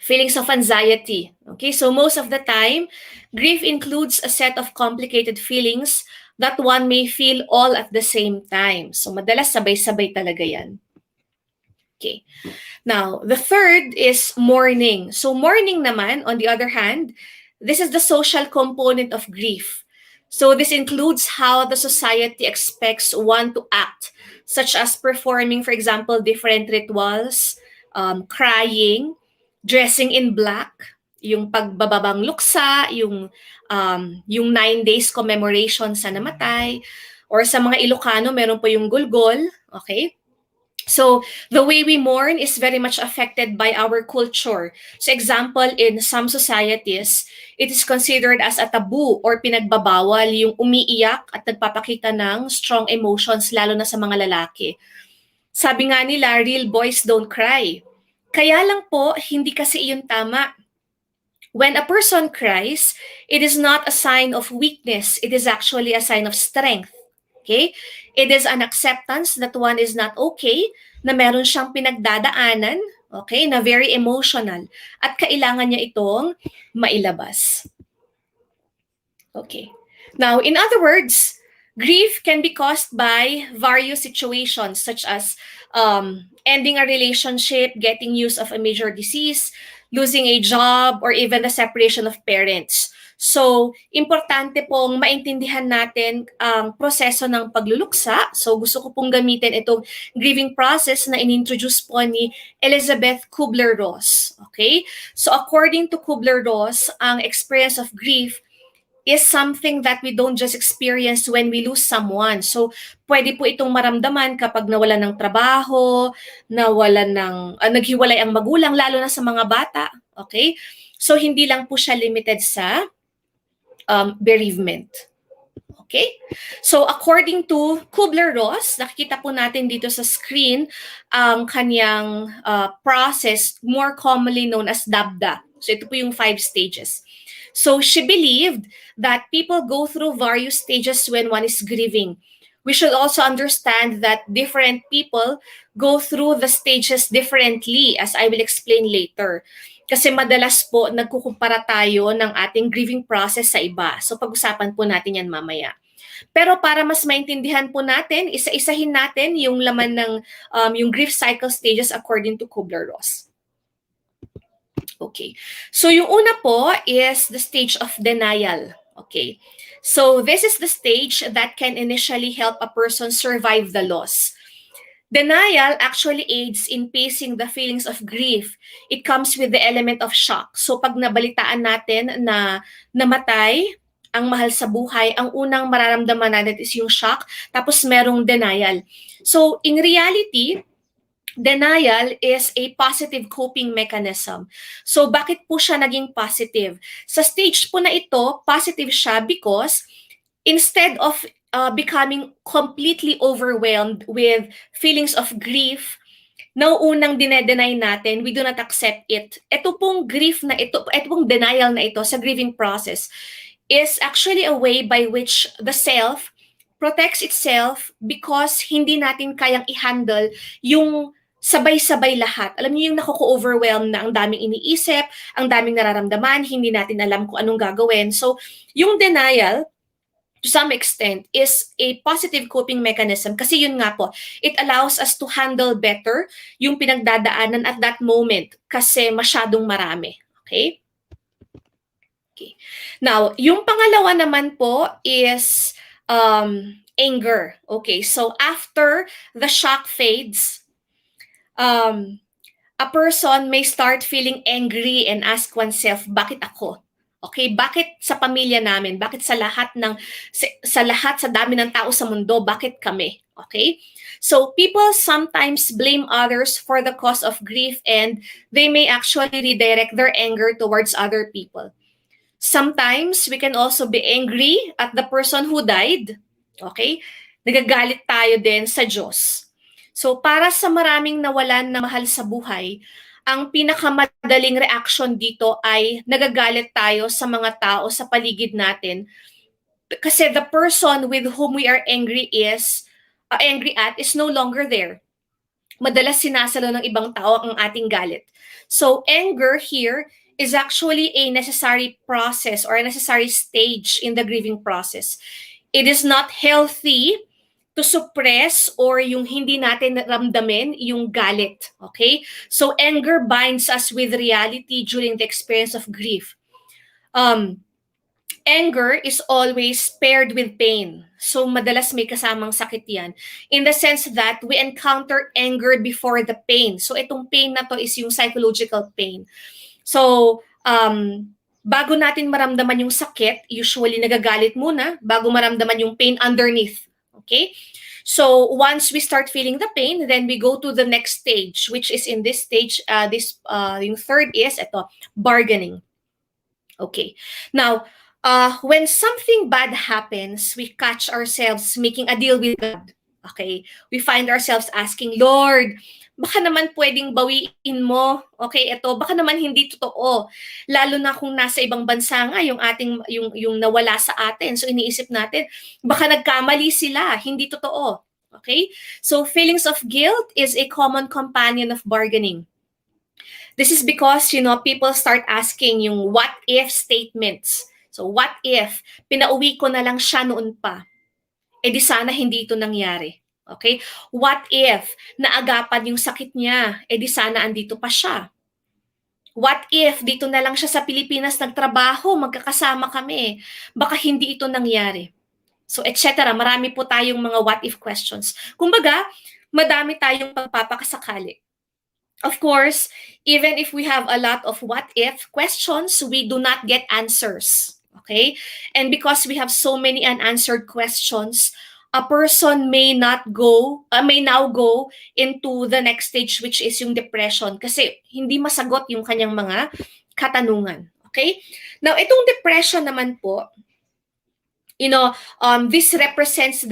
feelings of anxiety. Okay, so most of the time, grief includes a set of complicated feelings that one may feel all at the same time. So madalas sabay-sabay talaga yan. Okay. Now, the third is mourning. So mourning naman, on the other hand, this is the social component of grief. So this includes how the society expects one to act, such as performing, for example, different rituals, crying, dressing in black, yung pagbababang luksa, yung 9 days commemoration sa namatay, or sa mga Ilocano, meron po yung gulgol, okay? So the way we mourn is very much affected by our culture. So example, in some societies, it is considered as a taboo or pinagbabawal yung umiiyak at nagpapakita ng strong emotions, lalo na sa mga lalaki. Sabi nga nila, real boys don't cry. Kaya lang po, hindi kasi iyon tama. When a person cries, it is not a sign of weakness. It is actually a sign of strength. Okay? It is an acceptance that one is not okay, na meron siyang pinagdadaanan, okay, na very emotional, at kailangan niya itong mailabas. Okay. Now, in other words, grief can be caused by various situations such as ending a relationship, getting news of a major disease, losing a job, or even the separation of parents. So, importante pong maintindihan natin ang proseso ng pagluluksa. So, gusto ko pong gamitin itong grieving process na inintroduce po ni Elizabeth Kubler-Ross. Okay? So, according to Kubler-Ross, ang experience of grief is something that we don't just experience when we lose someone. So, pwede po itong maramdaman kapag nawalan ng trabaho, naghiwalay ang magulang, lalo na sa mga bata. Okay? So, hindi lang po siya limited sa bereavement. Okay? So, according to Kubler-Ross, nakikita po natin dito sa screen ang kanyang process, more commonly known as DABDA. So, ito po yung 5 stages. So, she believed that people go through various stages when one is grieving. We should also understand that different people go through the stages differently, as I will explain later. Kasi madalas po nagkukumpara tayo ng ating grieving process sa iba. So pag-usapan po natin yan mamaya. Pero para mas maintindihan po natin, isa-isahin natin yung laman ng yung grief cycle stages according to Kubler-Ross. Okay. So yung una po is the stage of denial. Okay. So this is the stage that can initially help a person survive the loss. Denial actually aids in pacing the feelings of grief. It comes with the element of shock. So pag nabalitaan natin na namatay ang mahal sa buhay, ang unang mararamdaman natin is yung shock, tapos merong denial. So in reality, Denial is a positive coping mechanism. So bakit po siya naging positive? Sa stage po na ito, positive siya because instead of becoming completely overwhelmed with feelings of grief, nauunang dinedenay natin, we do not accept it. Ito pong grief na ito, ito pong denial na ito sa grieving process is actually a way by which the self protects itself because hindi natin kayang i-handle yung sabay-sabay lahat. Alam niyo yung nakuko-overwhelm na ang daming iniisip, ang daming nararamdaman, hindi natin alam kung anong gagawin. So, yung denial, to some extent, is a positive coping mechanism kasi yun nga po, it allows us to handle better yung pinagdadaanan at that moment kasi masyadong marami. Okay? Okay. Now, yung pangalawa naman po is anger. Okay, so after the shock fades, a person may start feeling angry and ask oneself, bakit ako? Okay, bakit sa pamilya namin? Bakit sa lahat sa dami ng tao sa mundo, bakit kami? Okay? So people sometimes blame others for the cause of grief and they may actually redirect their anger towards other people. Sometimes we can also be angry at the person who died. Okay? Nagagalit tayo din sa Diyos. So para sa maraming nawalan na mahal sa buhay, ang pinakamadaling reaction dito ay nagagalit tayo sa mga tao sa paligid natin kasi the person with whom we are angry at is no longer there. Madalas sinasalo ng ibang tao ang ating galit. So anger here is actually a necessary process or a necessary stage in the grieving process. It is not healthy to suppress or yung hindi natin ramdamin yung galit. Okay? So anger binds us with reality during the experience of grief. Anger is always paired with pain. So madalas may kasamang sakit yan. In the sense that we encounter anger before the pain. So itong pain na to is yung psychological pain. So, bago natin maramdaman yung sakit, usually nagagalit muna bago maramdaman yung pain underneath. Okay? So, once we start feeling the pain, then we go to the next stage, which is in this stage, yung third is, bargaining. Okay. Now, when something bad happens, we catch ourselves making a deal with God. Okay? We find ourselves asking, Lord, baka naman pwedeng bawiin mo. Okay, ito, baka naman hindi totoo. Lalo na kung nasa ibang bansa nga yung nawala sa atin. So iniisip natin, baka nagkamali sila, hindi totoo. Okay? So feelings of guilt is a common companion of bargaining. This is because, people start asking yung what if statements. So what if pinauwi ko na lang siya noon pa? Eh di sana hindi ito nangyari. Okay? What if naagapan yung sakit niya? Eh di sana andito pa siya. What if dito na lang siya sa Pilipinas nagtrabaho, magkakasama kami? Baka hindi ito nangyari. So, etc. Marami po tayong mga what if questions. Kumbaga, madami tayong pagpapakasakali. Of course, even if we have a lot of what if questions, we do not get answers. Okay? And because we have so many unanswered questions, a person may now go into the next stage, which is yung depression kasi hindi masagot yung kanyang mga katanungan. Okay? Now, itong depression naman po, this represents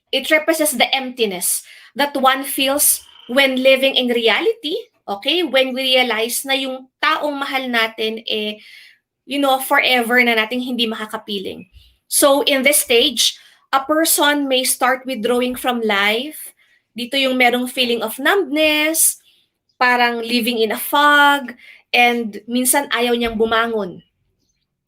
it represents the emptiness that one feels when living in reality. Okay? When we realize na yung taong mahal natin forever na nating hindi makakapiling. So, in this stage, a person may start withdrawing from life. Dito yung merong feeling of numbness, parang living in a fog, and minsan ayaw niyang bumangon.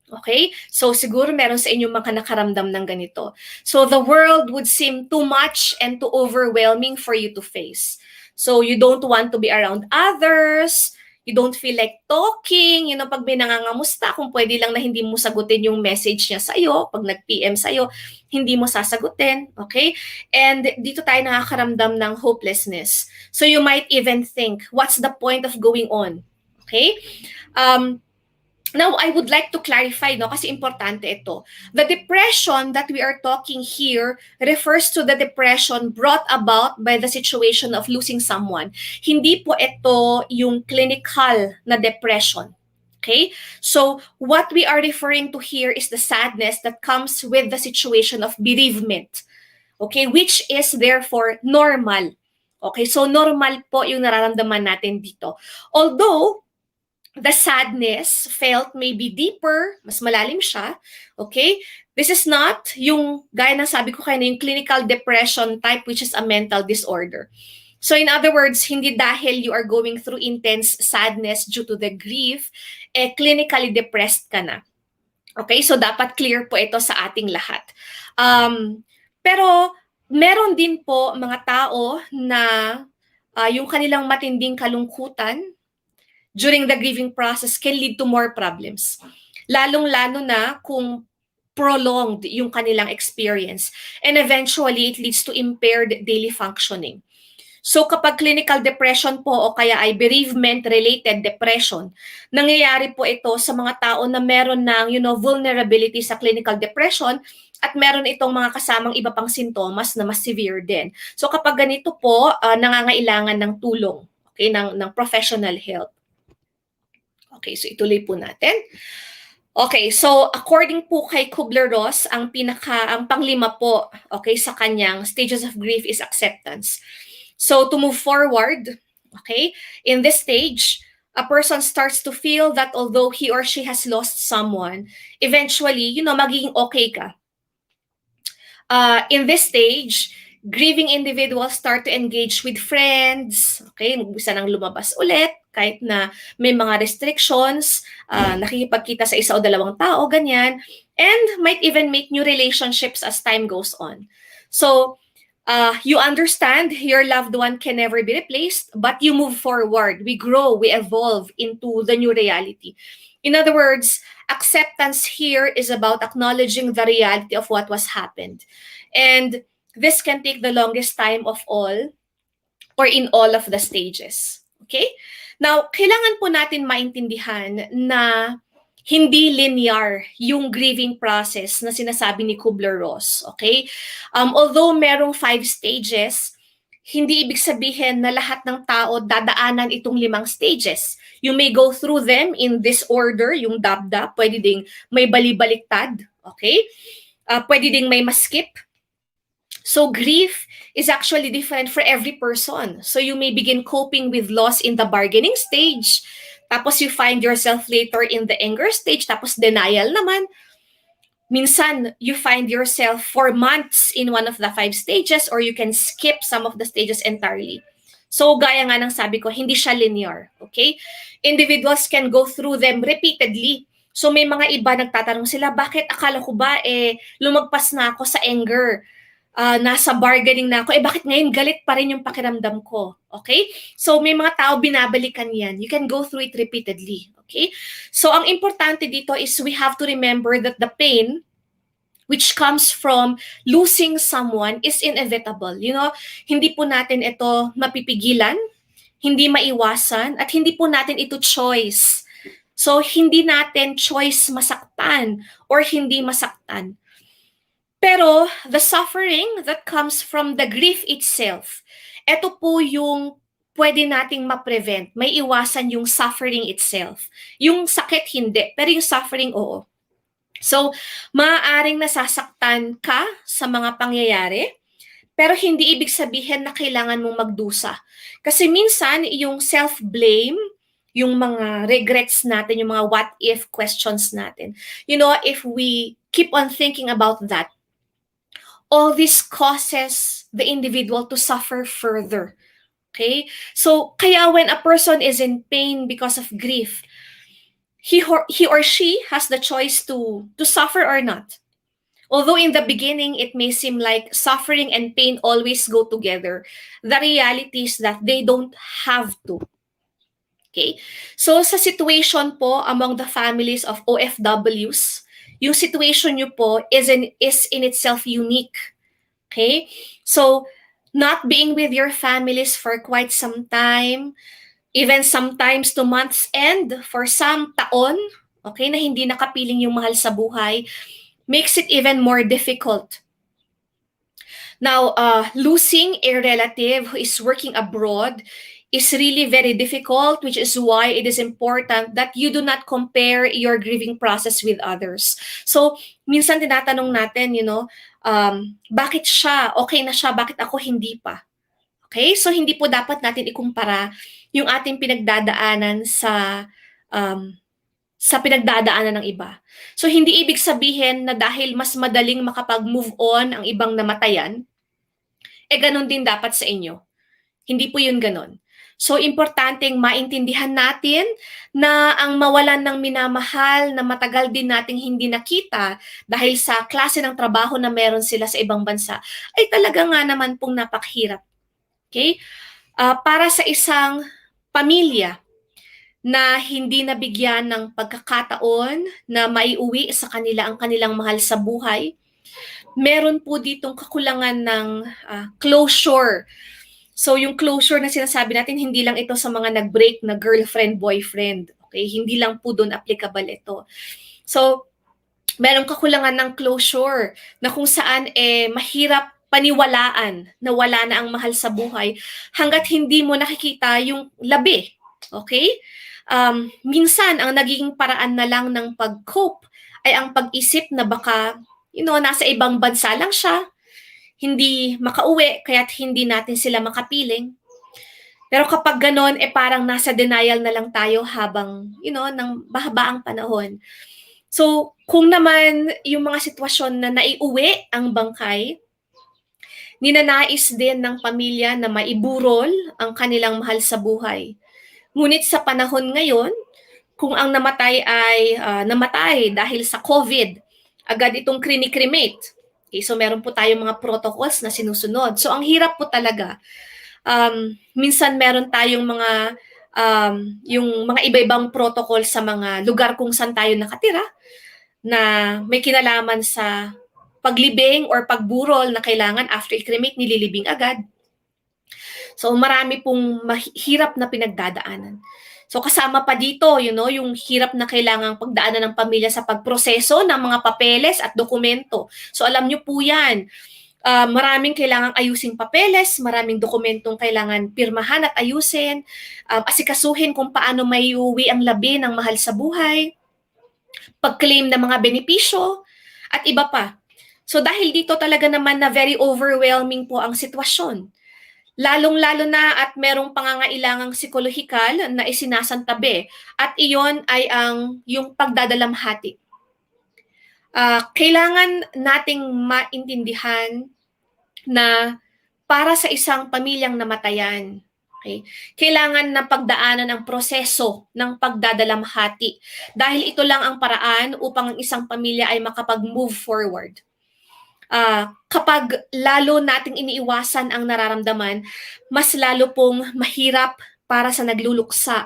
Okay? So siguro meron sa inyong mga nakaramdam ng ganito. So the world would seem too much and too overwhelming for you to face. So you don't want to be around others, you don't feel like talking, pag may nangangamusta, kung pwede lang na hindi mo sagutin yung message niya sa'yo, pag nag-PM sa'yo, hindi mo sasagutin, okay? And dito tayo nakakaramdam ng hopelessness. So you might even think, what's the point of going on? Okay? Now, I would like to clarify, no, kasi importante ito. The depression that we are talking here refers to the depression brought about by the situation of losing someone. Hindi po ito yung clinical na depression. Okay? So, what we are referring to here is the sadness that comes with the situation of bereavement. Okay? Which is therefore normal. Okay? So, normal po yung nararamdaman natin dito. Although, the sadness felt may be deeper, mas malalim siya, okay? This is not yung, gaya ng sabi ko kanina, yung clinical depression type, which is a mental disorder. So in other words, hindi dahil you are going through intense sadness due to the grief, clinically depressed ka na. Okay, so dapat clear po ito sa ating lahat. Pero meron din po mga tao na yung kanilang matinding kalungkutan during the grieving process can lead to more problems. Lalong-lalo na kung prolonged yung kanilang experience. And eventually, it leads to impaired daily functioning. So kapag clinical depression po o kaya ay bereavement-related depression, nangyayari po ito sa mga tao na meron ng vulnerability sa clinical depression at meron itong mga kasamang iba pang sintomas na mas severe din. So kapag ganito po, nangangailangan ng tulong, okay, ng professional help. Okay, so ituloy po natin. Okay, so according po kay Kubler-Ross, ang panglima po, okay, sa kanyang stages of grief is acceptance. So to move forward, okay, in this stage, a person starts to feel that although he or she has lost someone, eventually, magiging okay ka. In this stage, grieving individuals start to engage with friends, okay, mag-umpisa nang lumabas ulit, kahit na may mga restrictions, nakikipagkita sa isa o dalawang tao, ganyan, and might even make new relationships as time goes on. So, you understand your loved one can never be replaced, but you move forward, we grow, we evolve into the new reality. In other words, acceptance here is about acknowledging the reality of what was happened. And this can take the longest time of all or in all of the stages. Okay? Now, kailangan po natin maintindihan na hindi linear yung grieving process na sinasabi ni Kubler-Ross. Okay? Although merong 5 stages, hindi ibig sabihin na lahat ng tao dadaanan itong 5 stages. You may go through them in this order, yung dab-dab, pwede ding may balibaliktad, okay? Pwede ding may maskip. So grief is actually different for every person. So you may begin coping with loss in the bargaining stage, tapos you find yourself later in the anger stage, tapos denial naman. Minsan, you find yourself for months in one of the 5 stages or you can skip some of the stages entirely. So, gaya nga ng sabi ko, hindi siya linear. Okay? Individuals can go through them repeatedly. So, may mga iba nagtatanong sila, bakit akala ko ba lumagpas na ako sa anger? Nasa bargaining na ako, bakit ngayon galit pa rin yung pakiramdam ko? Okay? So, may mga tao binabalikan yan. You can go through it repeatedly. Okay? So, ang importante dito is we have to remember that the pain which comes from losing someone is inevitable. Hindi po natin ito mapipigilan, hindi maiwasan, at hindi po natin ito choice. So, hindi natin choice masaktan or hindi masaktan. Pero, the suffering that comes from the grief itself, ito po yung pwede nating ma-prevent. May iwasan yung suffering itself. Yung sakit, hindi. Pero yung suffering, oo. So, maaaring nasasaktan ka sa mga pangyayari, pero hindi ibig sabihin na kailangan mong magdusa. Kasi minsan, yung self-blame, yung mga regrets natin, yung mga what-if questions natin, if we keep on thinking about that, all this causes the individual to suffer further. Okay? So, kaya when a person is in pain because of grief, he or she has the choice to suffer or not. Although in the beginning, it may seem like suffering and pain always go together, the reality is that they don't have to. Okay? So sa situation po among the families of OFWs, yung situation nyo po is in itself unique. Okay? So not being with your families for quite some time, even sometimes to months end, for some taon, okay, na hindi nakapiling yung mahal sa buhay, makes it even more difficult. Now, losing a relative who is working abroad is really very difficult, which is why it is important that you do not compare your grieving process with others. So, minsan tinatanong natin, bakit siya, okay na siya, bakit ako hindi pa? Okay? So, hindi po dapat natin ikumpara yung ating pinagdadaanan sa pinagdadaanan ng iba. So, hindi ibig sabihin na dahil mas madaling makapag-move on ang ibang namatayan, ganun din dapat sa inyo. Hindi po yun ganun. So, importanteng maintindihan natin na ang mawalan ng minamahal na matagal din nating hindi nakita dahil sa klase ng trabaho na meron sila sa ibang bansa ay talaga nga naman pong napakahirap. Okay? Para sa isang pamilya na hindi nabigyan ng pagkakataon na maiuwi sa kanila ang kanilang mahal sa buhay, meron po ditong kakulangan ng closure. So yung closure na sinasabi natin, hindi lang ito sa mga nag-break na girlfriend-boyfriend. Okay? Hindi lang po doon applicable ito. So, merong kakulangan ng closure na kung saan mahirap paniwalaan na wala na ang mahal sa buhay hanggat hindi mo nakikita yung labi. Okay? Minsan, ang nagiging paraan na lang ng pag-cope ay ang pag-isip na baka, nasa ibang bansa lang siya, hindi makauwi, kaya't hindi natin sila makapiling. Pero kapag ganon, parang nasa denial na lang tayo habang, ng mahabaang panahon. So, kung naman yung mga sitwasyon na naiuwi ang bangkay, ninanais din ng pamilya na maiburol ang kanilang mahal sa buhay. Ngunit sa panahon ngayon, kung ang namatay ay namatay dahil sa COVID, agad itong cremate. Okay, so meron po tayong mga protocols na sinusunod. So ang hirap po talaga. Minsan meron tayong yung mga iba-ibang protocol sa mga lugar kung saan tayo nakatira na may kinalaman sa paglibing or pagburol na kailangan after i-cremate, nililibing agad. So marami pong mahirap na pinagdadaanan. So kasama pa dito, yung hirap na kailangang pagdaanan ng pamilya sa pagproseso ng mga papeles at dokumento. So alam nyo po yan, maraming kailangang ayusing papeles, maraming dokumentong kailangan pirmahan at ayusin, asikasuhin kung paano may uwi ang labi ng mahal sa buhay, pag-claim ng mga benepisyo, at iba pa. So dahil dito talaga naman na very overwhelming po ang sitwasyon. Lalong-lalo na at merong pangangailangang psikolohikal na isinasantabi at iyon ay yung pagdadalamhati. Kailangan nating maintindihan na para sa isang pamilyang namatayan, okay, kailangan na pagdaanan ang proseso ng pagdadalamhati dahil ito lang ang paraan upang ang isang pamilya ay makapag-move forward. Kapag lalo nating iniiwasan ang nararamdaman, mas lalo pong mahirap para sa nagluluksa.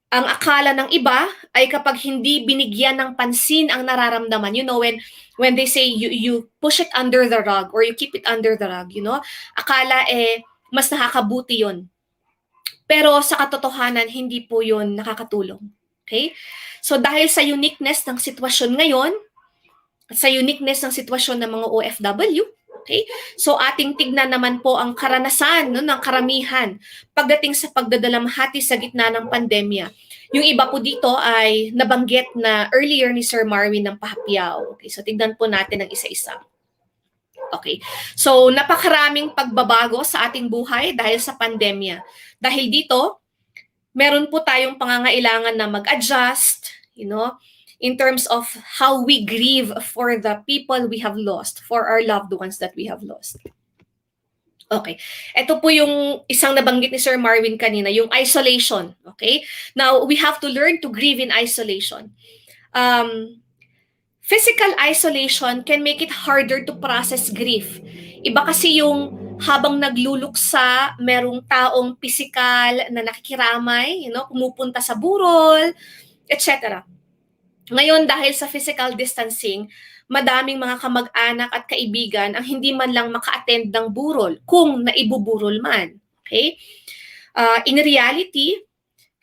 Ang akala ng iba ay kapag hindi binigyan ng pansin ang nararamdaman, when they say you push it under the rug or you keep it under the rug, akala mas nakakabuti yon. Pero sa katotohanan, hindi po yon nakakatulong. Okay? So dahil sa uniqueness ng sitwasyon ngayon, sa uniqueness ng sitwasyon ng mga OFW, okay? So ating tignan naman po ang karanasan ng karamihan pagdating sa pagdadalamhati sa gitna ng pandemya. Yung iba po dito ay nabanggit na earlier ni Sir Marvin ng Paghilom. Okay, so tignan po natin ang isa-isa. Okay. So napakaraming pagbabago sa ating buhay dahil sa pandemya. Dahil dito, meron po tayong pangangailangan na mag-adjust, in terms of how we grieve for the people we have lost, for our loved ones that we have lost. Okay. Ito po yung isang nabanggit ni Sir Marvin kanina, yung isolation. Okay? Now, we have to learn to grieve in isolation. Physical isolation can make it harder to process grief. Iba kasi yung habang nagluluksa, merong taong physical na nakikiramay, pumupunta sa burol, etc. Ngayon, dahil sa physical distancing, madaming mga kamag-anak at kaibigan ang hindi man lang maka-attend ng burol kung naibuburol man. Okay? In reality,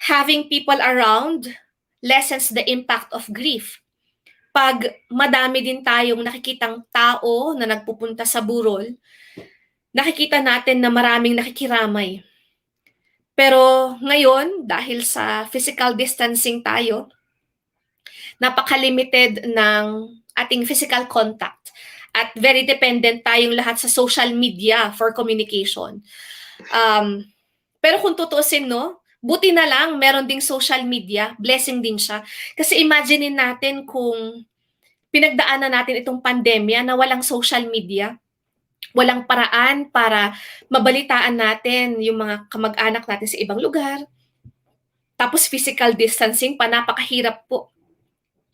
having people around lessens the impact of grief. Pag madami din tayong nakikitang tao na nagpupunta sa burol, nakikita natin na maraming nakikiramay. Pero ngayon, dahil sa physical distancing tayo, napaka-limited ng ating physical contact at very dependent tayong lahat sa social media for communication. Pero kung tutuusin, no, buti na lang meron ding social media, blessing din siya. Kasi imaginein natin kung pinagdaanan natin itong pandemya na walang social media, walang paraan para mabalitaan natin yung mga kamag-anak natin sa ibang lugar. Tapos physical distancing pa, napakahirap po.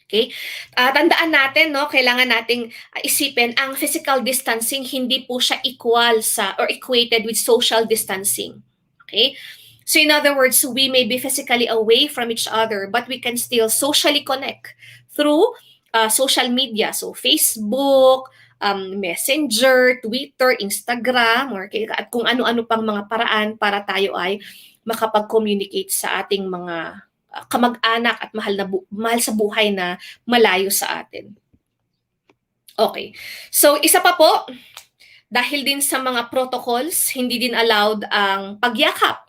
Okay? Tandaan natin, no, kailangan nating isipin, ang physical distancing hindi po siya equal sa or equated with social distancing. Okay? So in other words, we may be physically away from each other, but we can still socially connect through social media. So Facebook, Messenger, Twitter, Instagram, or at kung ano-ano pang mga paraan para tayo ay makapag-communicate sa ating mga kamag-anak at mahal sa buhay na malayo sa atin. Okay. So isa pa po, dahil din sa mga protocols, hindi din allowed ang pagyakap.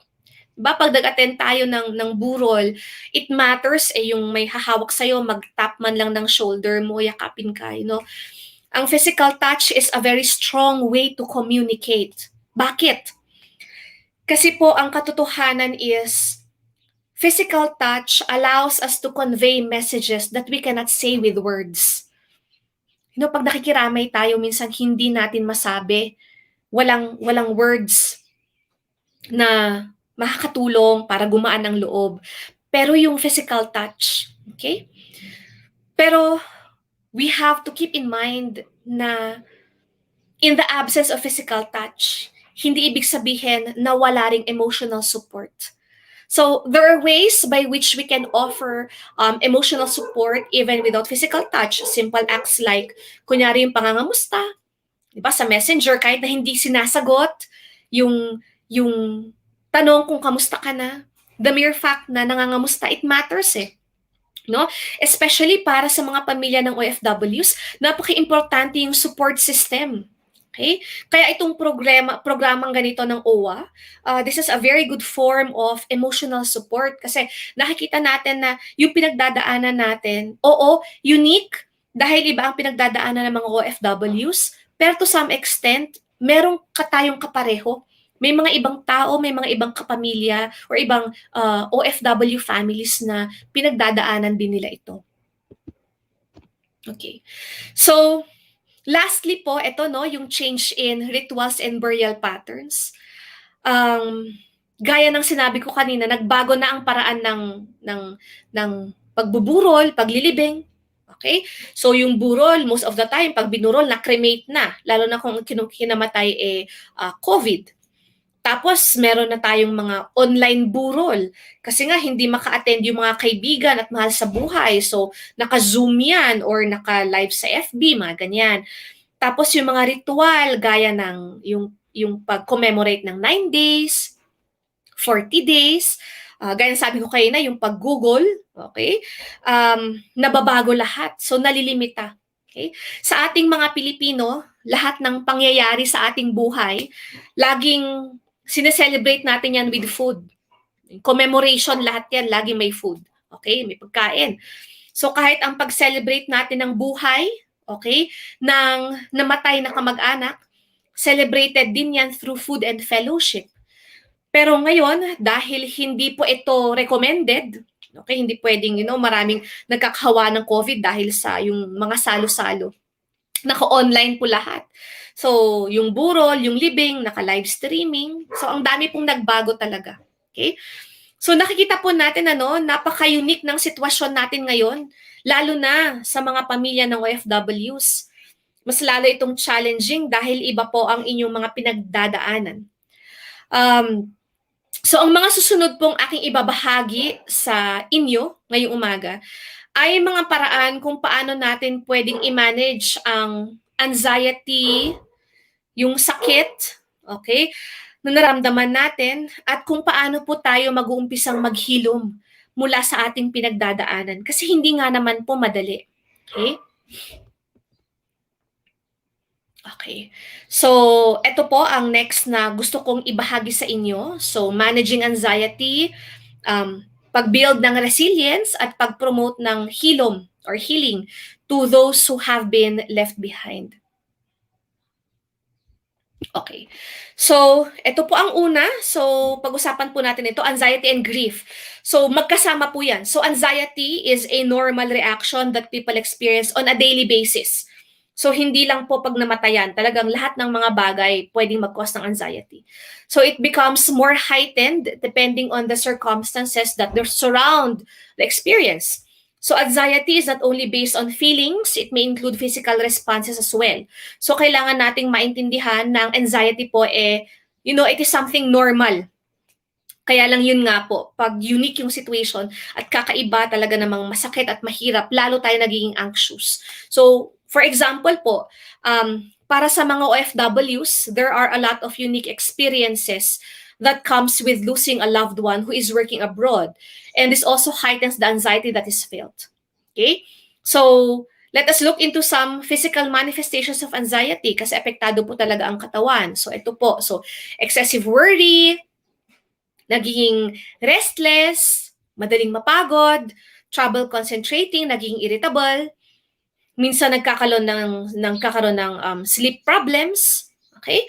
Diba? Pag nag-attend tayo ng burol, it matters yung may hahawak sa'yo, mag-tap man lang ng shoulder mo, yakapin ka. Ang physical touch is a very strong way to communicate. Bakit? Kasi po ang katotohanan is physical touch allows us to convey messages that we cannot say with words. Pag nakikiramay tayo, minsan hindi natin masabi. Walang words na makakatulong para gumaan ang loob. Pero yung physical touch, okay? Pero we have to keep in mind na in the absence of physical touch, hindi ibig sabihin na wala ring emotional support. So there are ways by which we can offer emotional support even without physical touch. Simple acts like, kunyari yung pangangamusta, diba, sa Messenger, kahit na hindi sinasagot yung tanong kung kamusta ka na, the mere fact na nangangamusta, it matters no? Especially para sa mga pamilya ng OFWs, napaka-importante yung support system. Okay? Kaya itong programang ganito ng OWWA, this is a very good form of emotional support kasi nakikita natin na yung pinagdadaanan natin, oo, unique dahil iba ang pinagdadaanan ng mga OFWs, pero to some extent, merong tayong kapareho. May mga ibang tao, may mga ibang kapamilya or ibang OFW families na pinagdadaanan din nila ito. Okay. So, lastly po, ito yung change in rituals and burial patterns. Gaya ng sinabi ko kanina, nagbago na ang paraan ng pagbuburol, paglilibing. Okay? So yung burol, most of the time, pag binurol, na-cremate na. Lalo na kung kinamatay COVID. Tapos meron na tayong mga online burol. Kasi nga hindi maka-attend yung mga kaibigan at mahal sa buhay. So naka-Zoom yan or naka-live sa FB, mga ganyan. Tapos yung mga ritual gaya ng yung pag-commemorate ng 9 days, 40 days, gaya sabi ko kayo na yung pag-Google, okay? Nababago lahat. So nalilimita. Okay? Sa ating mga Pilipino, lahat ng pangyayari sa ating buhay, laging sineselebrate natin yan with food. Commemoration, lahat yan, lagi may food. Okay? May pagkain. So kahit ang pag-celebrate natin ng buhay, okay, ng namatay na kamag-anak, celebrated din yan through food and fellowship. Pero ngayon, dahil hindi po ito recommended, okay, hindi pwedeng, maraming nagkakahawa ng COVID dahil sa yung mga salo-salo. Naka-online po lahat. So, yung burol, yung libing, naka-live streaming. So, ang dami pong nagbago talaga. Okay? So, nakikita po natin, napaka-unique ng sitwasyon natin ngayon, lalo na sa mga pamilya ng OFWs. Mas lalo itong challenging dahil iba po ang inyong mga pinagdadaanan. So, ang mga susunod pong aking ibabahagi sa inyo ngayong umaga ay mga paraan kung paano natin pwedeng i-manage ang anxiety, yung sakit, okay, na naramdaman natin at kung paano po tayo mag-uumpisang maghilom mula sa ating pinagdadaanan kasi hindi nga naman po madali. Okay? Okay. So, ito po ang next na gusto kong ibahagi sa inyo. So, managing anxiety, pag-build ng resilience at pag-promote ng hilom or healing to those who have been left behind. Okay. So, ito po ang una. So, pag-usapan po natin ito, anxiety and grief. So, magkasama po yan. So, anxiety is a normal reaction that people experience on a daily basis. So, hindi lang po pag namatayan. Talagang lahat ng mga bagay pwedeng mag-cause ng anxiety. So, it becomes more heightened depending on the circumstances that surround the experience. So, anxiety is not only based on feelings, it may include physical responses as well. So, kailangan nating maintindihan na ang anxiety po it is something normal. Kaya lang yun nga po, pag unique yung situation at kakaiba talaga namang masakit at mahirap, lalo tayo nagiging anxious. So, for example po, para sa mga OFWs, there are a lot of unique experiences that comes with losing a loved one who is working abroad. And this also heightens the anxiety that is felt. Okay? So, let us look into some physical manifestations of anxiety kasi apektado po talaga ang katawan. So, ito po. So, excessive worry, nagiging restless, madaling mapagod, trouble concentrating, naging irritable, minsan nagkakaroon ng sleep problems, okay?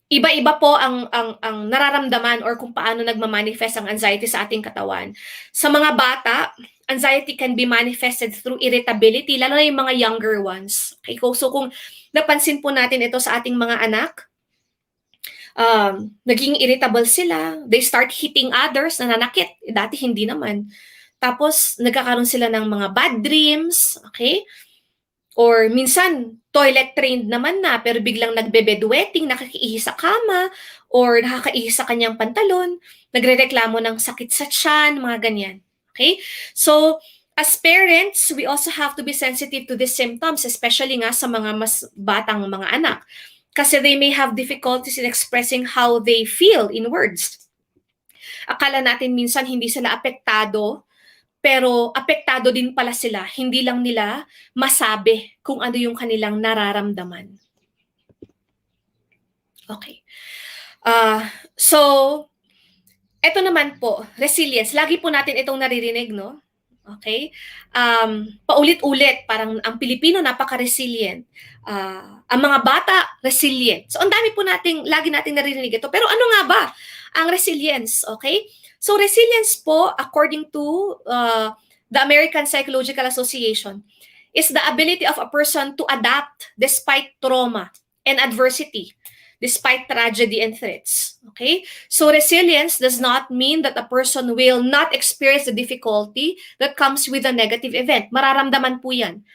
Iba-iba po ang nararamdaman or kung paano nagma-manifest ang anxiety sa ating katawan. Sa mga bata, anxiety can be manifested through irritability, lalo na yung mga younger ones. Okay? So kung napansin po natin ito sa ating mga anak, naging irritable sila, they start hitting others, nananakit. Dati hindi naman. Tapos nagkakaroon sila ng mga bad dreams, okay? Or minsan, toilet trained naman na, pero biglang nagbe-bedwetting, nakakaihi sa kama, or nakakaihi sa kanyang pantalon, nagrereklamo ng sakit sa tiyan, mga ganyan. Okay? So, as parents, we also have to be sensitive to these symptoms, especially nga sa mga mas batang mga anak. Kasi they may have difficulties in expressing how they feel in words. Akala natin minsan hindi sila apektado, pero apektado din pala sila. Hindi lang nila masabi kung ano yung kanilang nararamdaman. Okay. So, eto naman po, resilience. Lagi po natin itong naririnig, no? Okay? Paulit-ulit, parang ang Pilipino napaka-resilient. Ang mga bata, resilient. So, ang dami po lagi nating naririnig ito. Pero ano nga ba ang resilience? Okay? So, resilience po, according to the American Psychological Association, is the ability of a person to adapt despite trauma and adversity, despite tragedy and threats. Okay? So, resilience does not mean that a person will not experience the difficulty that comes with a negative event. Mararamdaman po yan.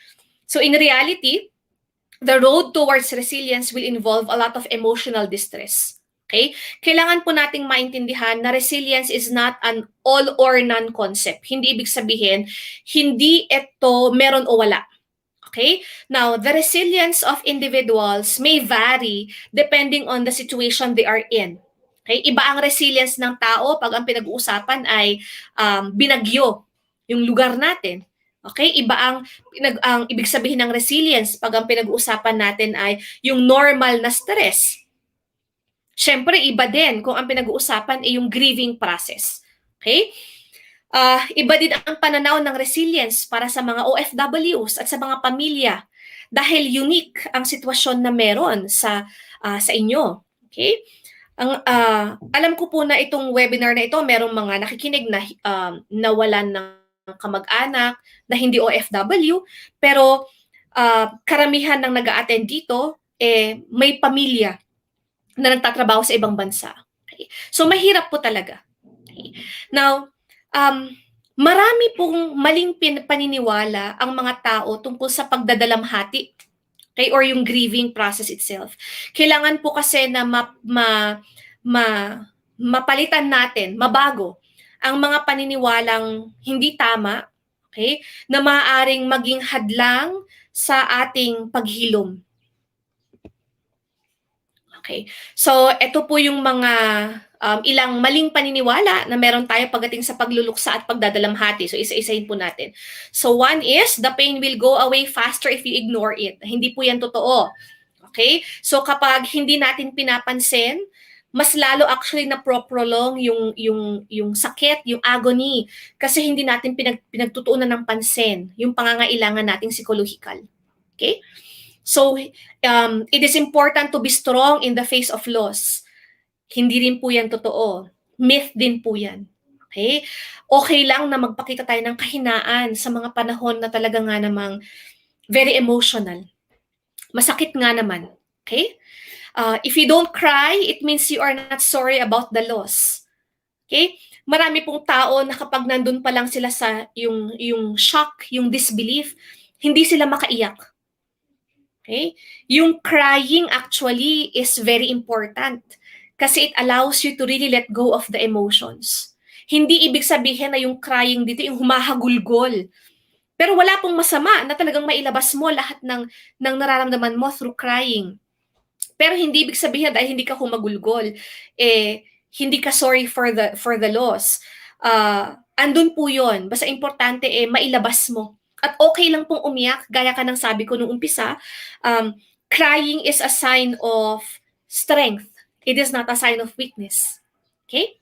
So, in reality, the road towards resilience will involve a lot of emotional distress. Okay? Kailangan po nating maintindihan na resilience is not an all or none concept. Hindi ibig sabihin, hindi ito meron o wala. Okay? Now, the resilience of individuals may vary depending on the situation they are in. Okay? Iba ang resilience ng tao pag ang pinag-uusapan ay binagyo, yung lugar natin. Okay? Iba ang ibig sabihin ng resilience pag ang pinag-uusapan natin ay yung normal na stress. Siyempre, iba din kung ang pinag-uusapan ay yung grieving process. Okay? Iba din ang pananaw ng resilience para sa mga OFWs at sa mga pamilya dahil unique ang sitwasyon na meron sa inyo. Okay? Alam ko po na itong webinar na ito, merong mga nakikinig na nawalan ng kamag-anak na hindi OFW, pero karamihan ng nag-a-attend dito may pamilya na nagtatrabaho sa ibang bansa. Okay? So, mahirap po talaga. Okay? Now, marami pong maling paniniwala ang mga tao tungkol sa pagdadalamhati, okay, or yung grieving process itself. Kailangan po kasi na mapalitan natin, mabago ang mga paniniwalang hindi tama, okay, na maaaring maging hadlang sa ating paghilom. Okay. So, ito po yung mga ilang maling paniniwala na meron tayo pagdating sa pagluluksa at pagdadalamhati. So, isa-isahin po natin. So, one is, the pain will go away faster if you ignore it. Hindi po yan totoo. Okay? So, kapag hindi natin pinapansin, mas lalo actually na prolong yung sakit, yung agony, kasi hindi natin pinagtutuunan ng pansin yung pangangailangan nating psychological. Okay? So, it is important to be strong in the face of loss. Hindi rin po yan totoo. Myth din po yan. Okay? Okay lang na magpakita tayo ng kahinaan sa mga panahon na talaga nga namang very emotional. Masakit nga naman. Okay? If you don't cry, it means you are not sorry about the loss. Okay? Marami pong tao na kapag nandun pa lang sila sa yung shock, yung disbelief, hindi sila makaiyak. Okay? Yung crying actually is very important kasi it allows you to really let go of the emotions. Hindi ibig sabihin na yung crying dito yung humahagulgol. Pero wala pong masama na talagang mailabas mo lahat ng nararamdaman mo through crying. Pero hindi ibig sabihin dahil hindi ka humagulgol, hindi ka sorry for the loss. Andun po yun. Basta importante mailabas mo. At okay lang pong umiyak, gaya ka ng sabi ko nung umpisa, crying is a sign of strength. It is not a sign of weakness. Okay?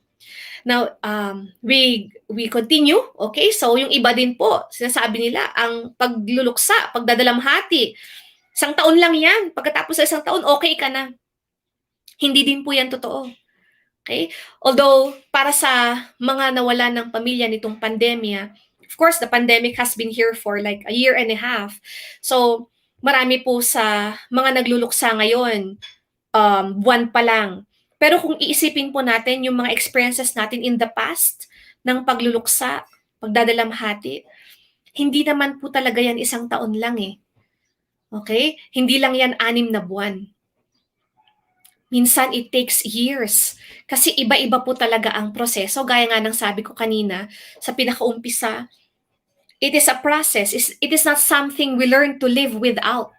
Now, we continue. Okay? So, yung iba din po, sinasabi nila, ang pagluluksa, pagdadalamhati, 1 taon lang yan. Pagkatapos sa 1 taon, okay ka na. Hindi din po yan totoo. Okay? Although, para sa mga nawalan ng pamilya nitong pandemya, of course, the pandemic has been here for like a year and a half. So, marami po sa mga nagluluksa ngayon, buwan pa lang. Pero kung iisipin po natin yung mga experiences natin in the past ng pagluluksa, pagdadalamhati, hindi naman po talaga yan 1 taon lang eh. Okay? Hindi lang yan 6 na buwan. Minsan it takes years. Kasi iba-iba po talaga ang proseso. Gaya nga ng sabi ko kanina sa pinakaumpisa, it is a process. It is not something we learn to live without.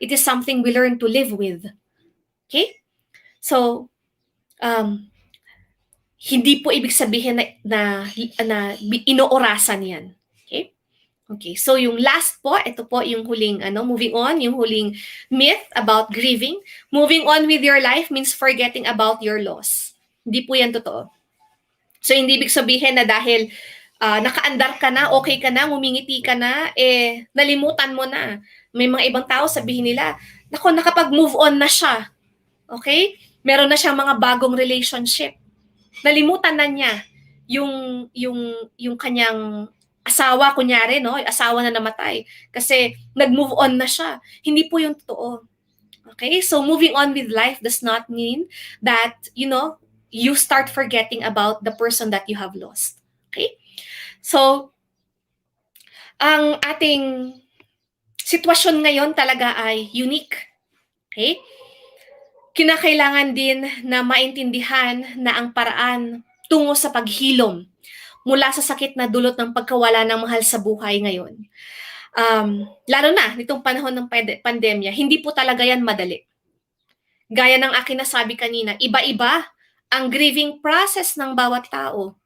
It is something we learn to live with. Okay? So, hindi po ibig sabihin na inoorasan yan. Okay? Okay, so yung last po, ito po yung huling, moving on, yung huling myth about grieving. Moving on with your life means forgetting about your loss. Hindi po yan totoo. So hindi ibig sabihin na dahil nakaandar ka na, okay ka na, ngumingiti ka na, nalimutan mo na. May mga ibang tao sabihin nila, nako, nakapag-move on na siya. Okay? Meron na siyang mga bagong relationship. Nalimutan na niya yung kanyang asawa, kunyari, no? Asawa na namatay. Kasi nag-move on na siya. Hindi po yung totoo. Okay? So, moving on with life does not mean that, you start forgetting about the person that you have lost. Okay? So, ang ating sitwasyon ngayon talaga ay unique. Okay? Kinakailangan din na maintindihan na ang paraan tungo sa paghilom mula sa sakit na dulot ng pagkawala ng mahal sa buhay ngayon. Lalo na nitong panahon ng pandemya, hindi po talaga yan madali. Gaya ng akin nasabi kanina, iba-iba ang grieving process ng bawat tao.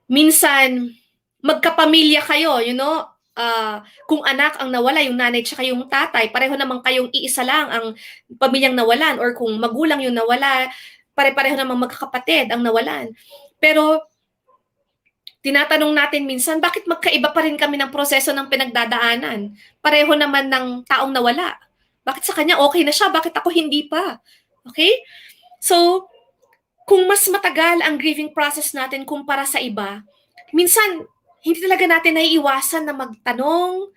Minsan, magkapamilya kayo, kung anak ang nawala, yung nanay tsaka yung tatay, pareho naman kayong iisa lang ang pamilyang nawalan, or kung magulang yung nawala, pare-pareho namang magkakapatid ang nawalan. Pero, tinatanong natin minsan, bakit magkaiba pa rin kami ng proseso ng pinagdadaanan? Pareho naman ng taong nawala. Bakit sa kanya okay na siya? Bakit ako hindi pa? Okay? So, kung mas matagal ang grieving process natin kumpara sa iba, minsan, hindi talaga natin naiiwasan na magtanong,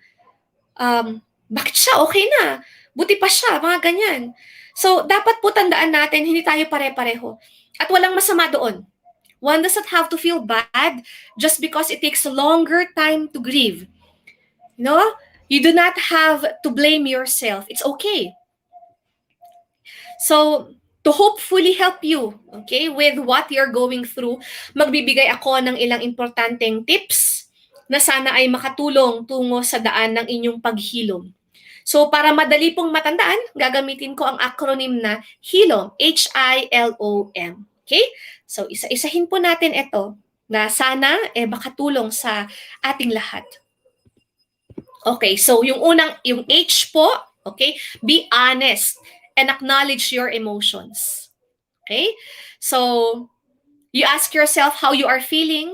bakit siya okay na? Buti pa siya, mga ganyan. So, dapat po tandaan natin, hindi tayo pare-pareho. At walang masama doon. One doesn't have to feel bad just because it takes a longer time to grieve. You do not have to blame yourself. It's okay. So, to hopefully help you, okay, with what you're going through, magbibigay ako ng ilang importanteng tips na sana ay makatulong tungo sa daan ng inyong paghilom. So para madali pong matandaan, gagamitin ko ang acronym na HILOM, H-I-L-O-M. Okay? So isa-isahin po natin ito na sana makatulong sa ating lahat. Okay, so yung H po, okay, be honest and acknowledge your emotions. Okay? So you ask yourself how you are feeling.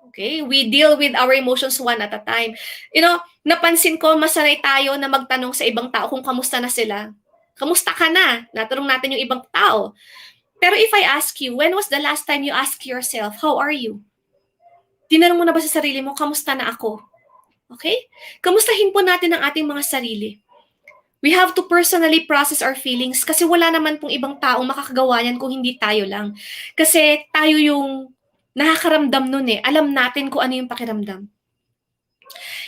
Okay? We deal with our emotions one at a time. Napansin ko, masanay tayo na magtanong sa ibang tao kung kamusta na sila. Kamusta ka na? Natanong natin yung ibang tao. Pero if I ask you, when was the last time you ask yourself, how are you? Tinanong mo na ba sa sarili mo, kamusta na ako? Okay? Kamustahin po natin ang ating mga sarili. We have to personally process our feelings kasi wala naman pong ibang taong makakagawa yan kung hindi tayo lang. Kasi tayo yung nakakaramdam nun eh. Alam natin kung ano yung pakiramdam.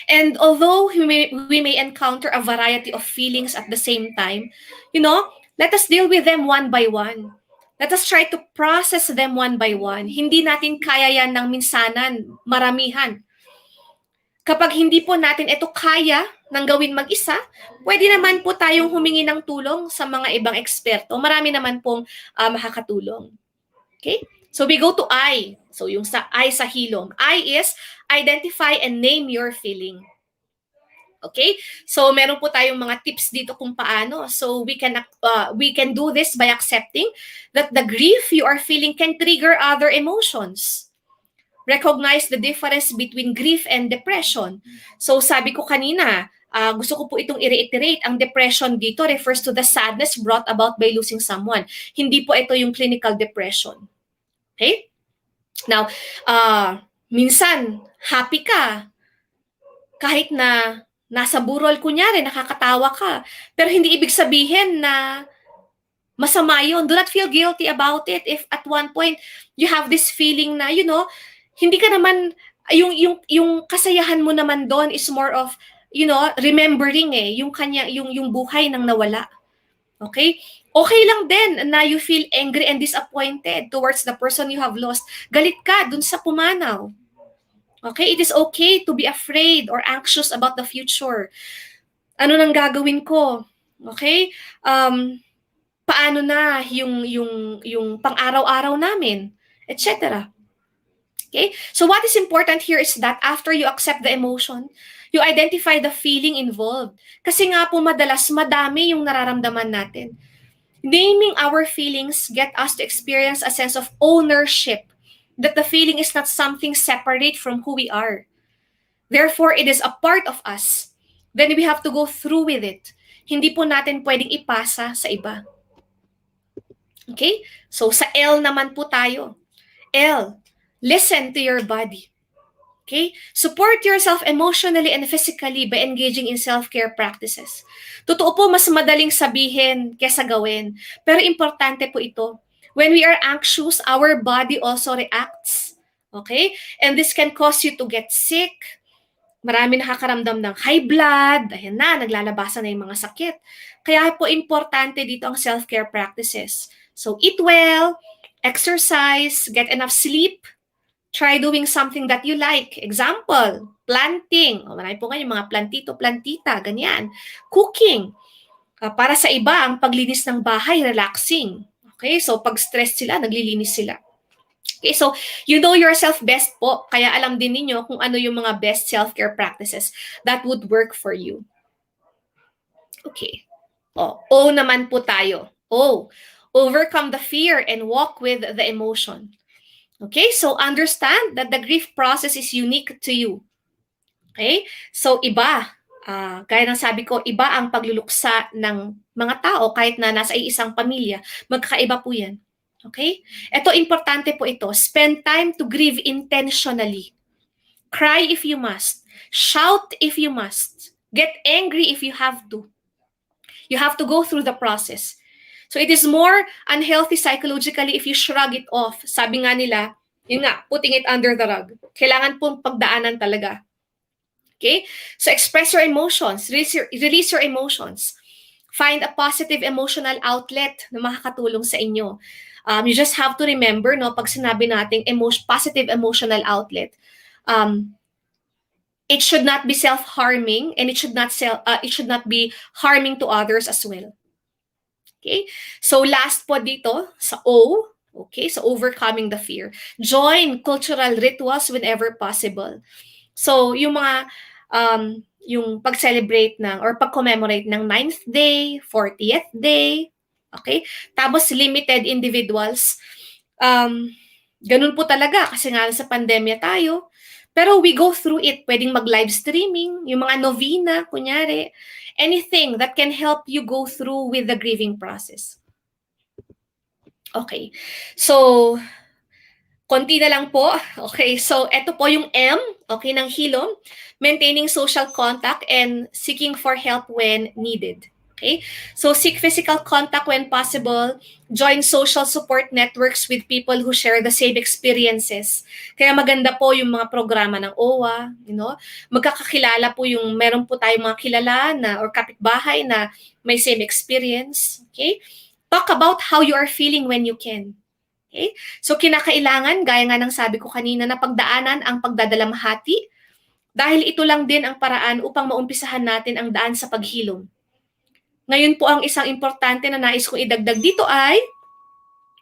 And although we may encounter a variety of feelings at the same time, let us deal with them one by one. Let us try to process them one by one. Hindi natin kaya yan ng minsanan, maramihan. Kapag hindi po natin ito kaya ng gawin mag-isa, pwede naman po tayong humingi ng tulong sa mga ibang eksperto. Marami naman pong makakatulong. Okay? So we go to I. So yung sa I sa hilom. I is identify and name your feeling. Okay? So meron po tayong mga tips dito kung paano. So we can do this by accepting that the grief you are feeling can trigger other emotions. Recognize the difference between grief and depression. So sabi ko kanina, gusto ko po itong i-reiterate, ang depression dito refers to the sadness brought about by losing someone. Hindi po ito yung clinical depression. Okay? Now, minsan, happy ka. Kahit na nasa burol, kunyari, nakakatawa ka. Pero hindi ibig sabihin na masama yun. Do not feel guilty about it if at one point you have this feeling na, hindi ka naman, yung kasayahan mo naman doon is more of, remembering yung buhay ng nawala. Okay? Okay lang din na you feel angry and disappointed towards the person you have lost. Galit ka dun sa pumanaw. Okay? It is okay to be afraid or anxious about the future. Ano nang gagawin ko? Okay? Paano na yung pang-araw-araw namin? Etc. Okay? So what is important here is that after you accept the emotion, you identify the feeling involved. Kasi nga po madalas madami yung nararamdaman natin. Naming our feelings get us to experience a sense of ownership, that the feeling is not something separate from who we are. Therefore, it is a part of us. Then we have to go through with it. Hindi po natin pwedeng ipasa sa iba. Okay? So sa L naman po tayo. L, listen to your body. Okay? Support yourself emotionally and physically by engaging in self-care practices. Totoo po, mas madaling sabihin kesa gawin. Pero importante po ito. When we are anxious, our body also reacts. Okay? And this can cause you to get sick. Marami nakakaramdam ng high blood. Ayan na, naglalabasan na yung mga sakit. Kaya po importante dito ang self-care practices. So eat well, exercise, get enough sleep, try doing something that you like. Example, planting. Marami po ngayon mga plantito, plantita, ganyan. Cooking. Para sa iba, ang paglinis ng bahay, relaxing. Okay, so pag stressed sila, naglilinis sila. Okay, so you know yourself best po, kaya alam din ninyo kung ano yung mga best self-care practices that would work for you. Okay. O naman po tayo. O, overcome the fear and walk with the emotion. Okay, so understand that the grief process is unique to you. Okay, so iba, gaya ng sabi ko, iba ang pagluluksa ng mga tao kahit na nasa isang pamilya, magkakaiba po yan. Okay, ito importante po ito, spend time to grieve intentionally. Cry if you must, shout if you must, get angry if you have to. You have to go through the process. So it is more unhealthy psychologically if you shrug it off. Sabi nga nila, yun nga, putting it under the rug. Kailangan pong pagdaanan talaga. Okay? So express your emotions. Release your emotions. Find a positive emotional outlet na makakatulong sa inyo. You just have to remember, no, pag sinabi nating positive emotional outlet, It should not be self-harming, and it should not be harming to others as well. Okay? So last po dito sa O, okay, so overcoming the fear. Join cultural rituals whenever possible. So yung mga yung pag-celebrate ng or pag-commemorate ng 9th day, 40th day, okay? Tapos limited individuals. Ganun po talaga kasi nga sa pandemya tayo. Pero we go through it. Pwedeng mag-live streaming, yung mga novena, kunyari. Anything that can help you go through with the grieving process. Okay. So, konti na lang po. Okay. So, eto po yung M, okay, ng Hilom. Maintaining social contact and seeking for help when needed. Okay? So, seek physical contact when possible. Join social support networks with people who share the same experiences. Kaya maganda po yung mga programa ng OWWA, you know. Magkakakilala po yung meron po tayong mga kilala na or kapitbahay na may same experience. Okay? Talk about how you are feeling when you can. Okay? So, kinakailangan, gaya nga ng sabi ko kanina, na pagdaanan ang pagdadalamhati dahil ito lang din ang paraan upang maumpisahan natin ang daan sa paghilom. Ngayon po ang isang importante na nais kong idagdag dito ay,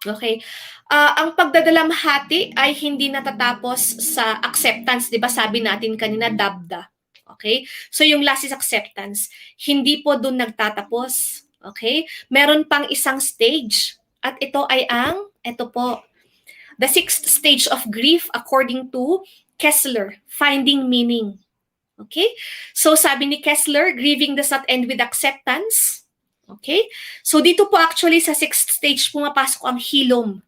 okay, ang pagdadalamhati ay hindi natatapos sa acceptance, di ba sabi natin kanina, dabda. Okay? So yung last is acceptance. Hindi po doon nagtatapos. Okay? Meron pang isang stage. At ito ay ito po, the 6th stage of grief according to Kessler, finding meaning. Okay? So sabi ni Kessler, grieving does not end with acceptance. Okay? So dito po actually sa 6th stage pumapasok ang hilom.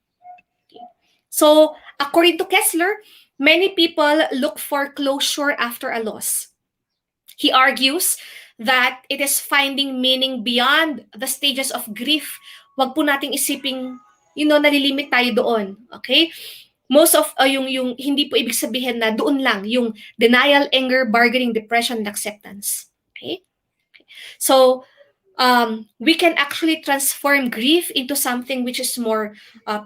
Okay. So according to Kessler, many people look for closure after a loss. He argues that it is finding meaning beyond the stages of grief. Wag po nating isiping, nalilimit tayo doon. Okay? Most of yung hindi po ibig sabihin na doon lang yung denial, anger, bargaining, depression, and acceptance. Okay? So we can actually transform grief into something which is more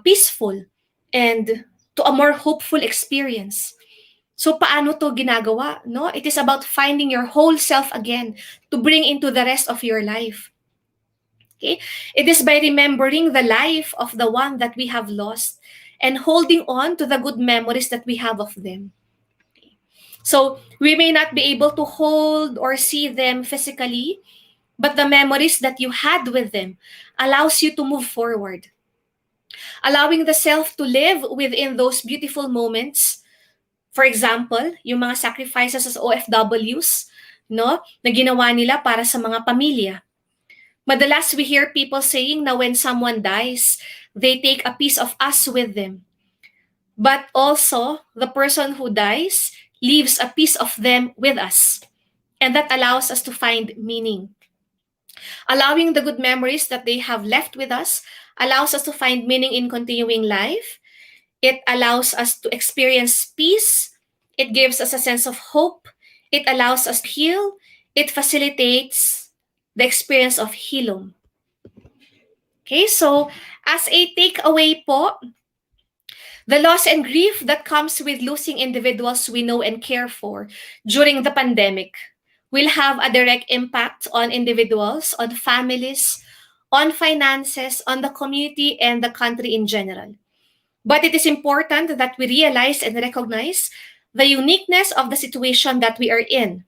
peaceful and to a more hopeful experience. So paano to ginagawa? No? It is about finding your whole self again to bring into the rest of your life. Okay? It is by remembering the life of the one that we have lost and holding on to the good memories that we have of them. Okay. So, we may not be able to hold or see them physically, but the memories that you had with them allows you to move forward. Allowing the self to live within those beautiful moments. For example, yung mga sacrifices as OFWs, no, na ginawa nila para sa mga pamilya. Madalas we hear people saying na when someone dies, they take a piece of us with them. But also, the person who dies leaves a piece of them with us. And that allows us to find meaning. Allowing the good memories that they have left with us allows us to find meaning in continuing life. It allows us to experience peace. It gives us a sense of hope. It allows us to heal. It facilitates the experience of hilom. Okay, so as a takeaway po, the loss and grief that comes with losing individuals we know and care for during the pandemic will have a direct impact on individuals, on families, on finances, on the community, and the country in general. But it is important that we realize and recognize the uniqueness of the situation that we are in.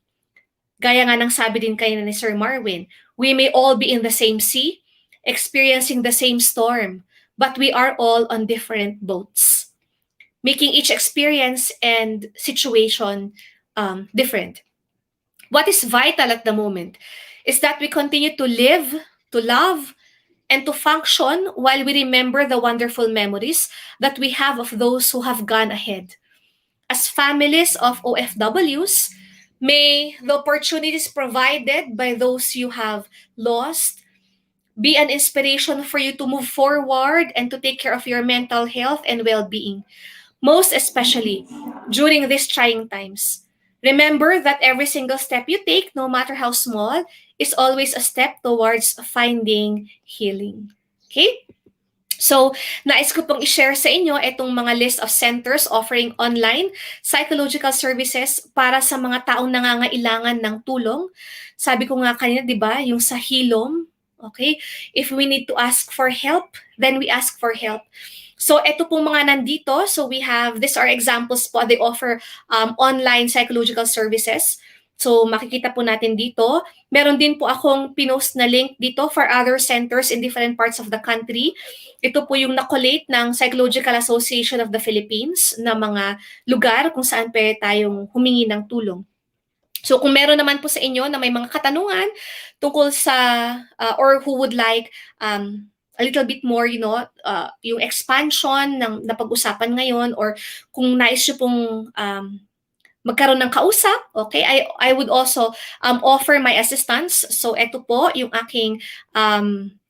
Gaya nga ng sabi din kayo ni Sir Marwin, we may all be in the same sea, experiencing the same storm, but we are all on different boats, making each experience and situation different. What is vital at the moment is that we continue to live, to love, and to function while we remember the wonderful memories that we have of those who have gone ahead. As families of OFWs, may the opportunities provided by those you have lost be an inspiration for you to move forward and to take care of your mental health and well-being, most especially during these trying times. Remember that every single step you take, no matter how small, is always a step towards finding healing. Okay? So, nais ko pong i-share sa inyo itong mga list of centers offering online psychological services para sa mga taong nangangailangan ng tulong. Sabi ko nga kanina, di ba, yung sa Hilom, okay? If we need to ask for help, then we ask for help. So, ito pong mga nandito. So, we have, these are examples po. They offer online psychological services. So, makikita po natin dito. Meron din po akong pinost na link dito for other centers in different parts of the country. Ito po yung nakolate ng Psychological Association of the Philippines na mga lugar kung saan pwede tayong humingi ng tulong. So kung meron naman po sa inyo na may mga katanungan tungkol sa or who would like a little bit more, yung expansion ng napag-usapan ngayon, or kung nais nyo pong magkaroon ng kausap, okay, I would also offer my assistance. So ito po yung aking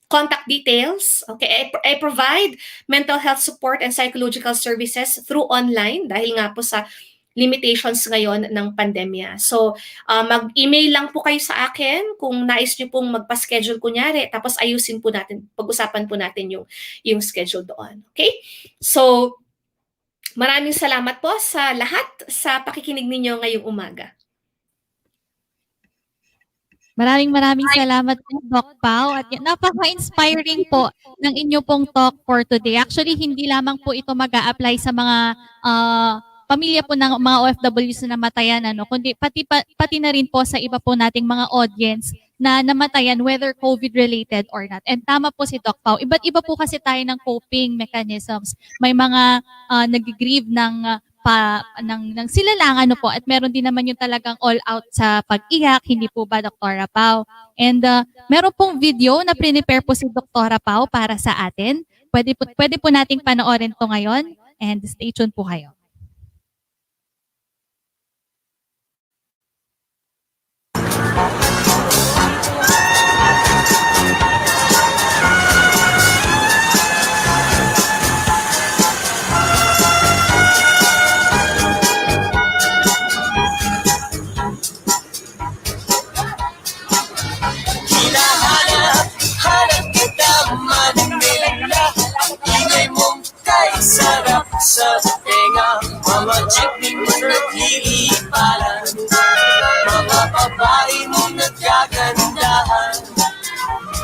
contact details. Okay, I provide mental health support and psychological services through online dahil nga po sa limitations ngayon ng pandemya. So, mag-email lang po kayo sa akin kung nais niyo pong magpa-schedule kunyari, tapos ayusin po natin, pag-usapan po natin yung schedule doon. Okay? So, maraming salamat po sa lahat sa pakikinig ninyo ngayong umaga. Maraming salamat po, Doc Pao. At napaka-inspiring po ng inyo pong talk for today. Actually, hindi lamang po ito mag-a-apply sa mga pamilya po ng mga OFWs na namatayan, kundi pati na rin po sa iba po nating mga audience na namatayan, whether COVID-related or not. And tama po si Doc Pao. Iba't iba po kasi tayo ng coping mechanisms. May mga nag-grieve ng sila lang po, at meron din naman yung talagang all out sa pag-iyak, hindi po ba, Dr. Pao? And meron pong video na prepare po si Dr. Pao para sa atin. Pwede po nating panoorin to ngayon, and stay tuned po kayo. Hanap kita Manila, ingay mong kay sarap sa tenga. Mga jeepney mo nagliliparan, mga babae mo nagkagandahan.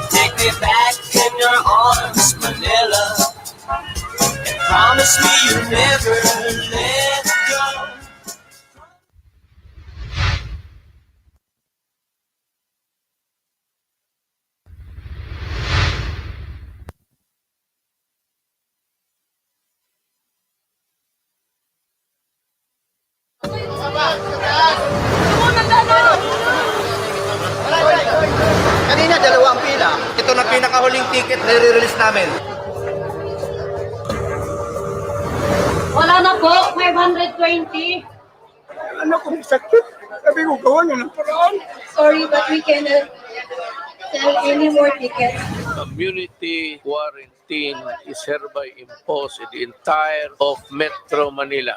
Take me back in your arms, Manila, and promise me you'll never let go. Kanina, dalawang pila. Ito na pinakahuling ticket na i-release namin. Wala na po, 520. Ano kung sakit? Sabi ko, gawa nyo ng paraan. Sorry, but we cannot sell any more tickets. Community quarantine is hereby imposed in the entire of Metro Manila.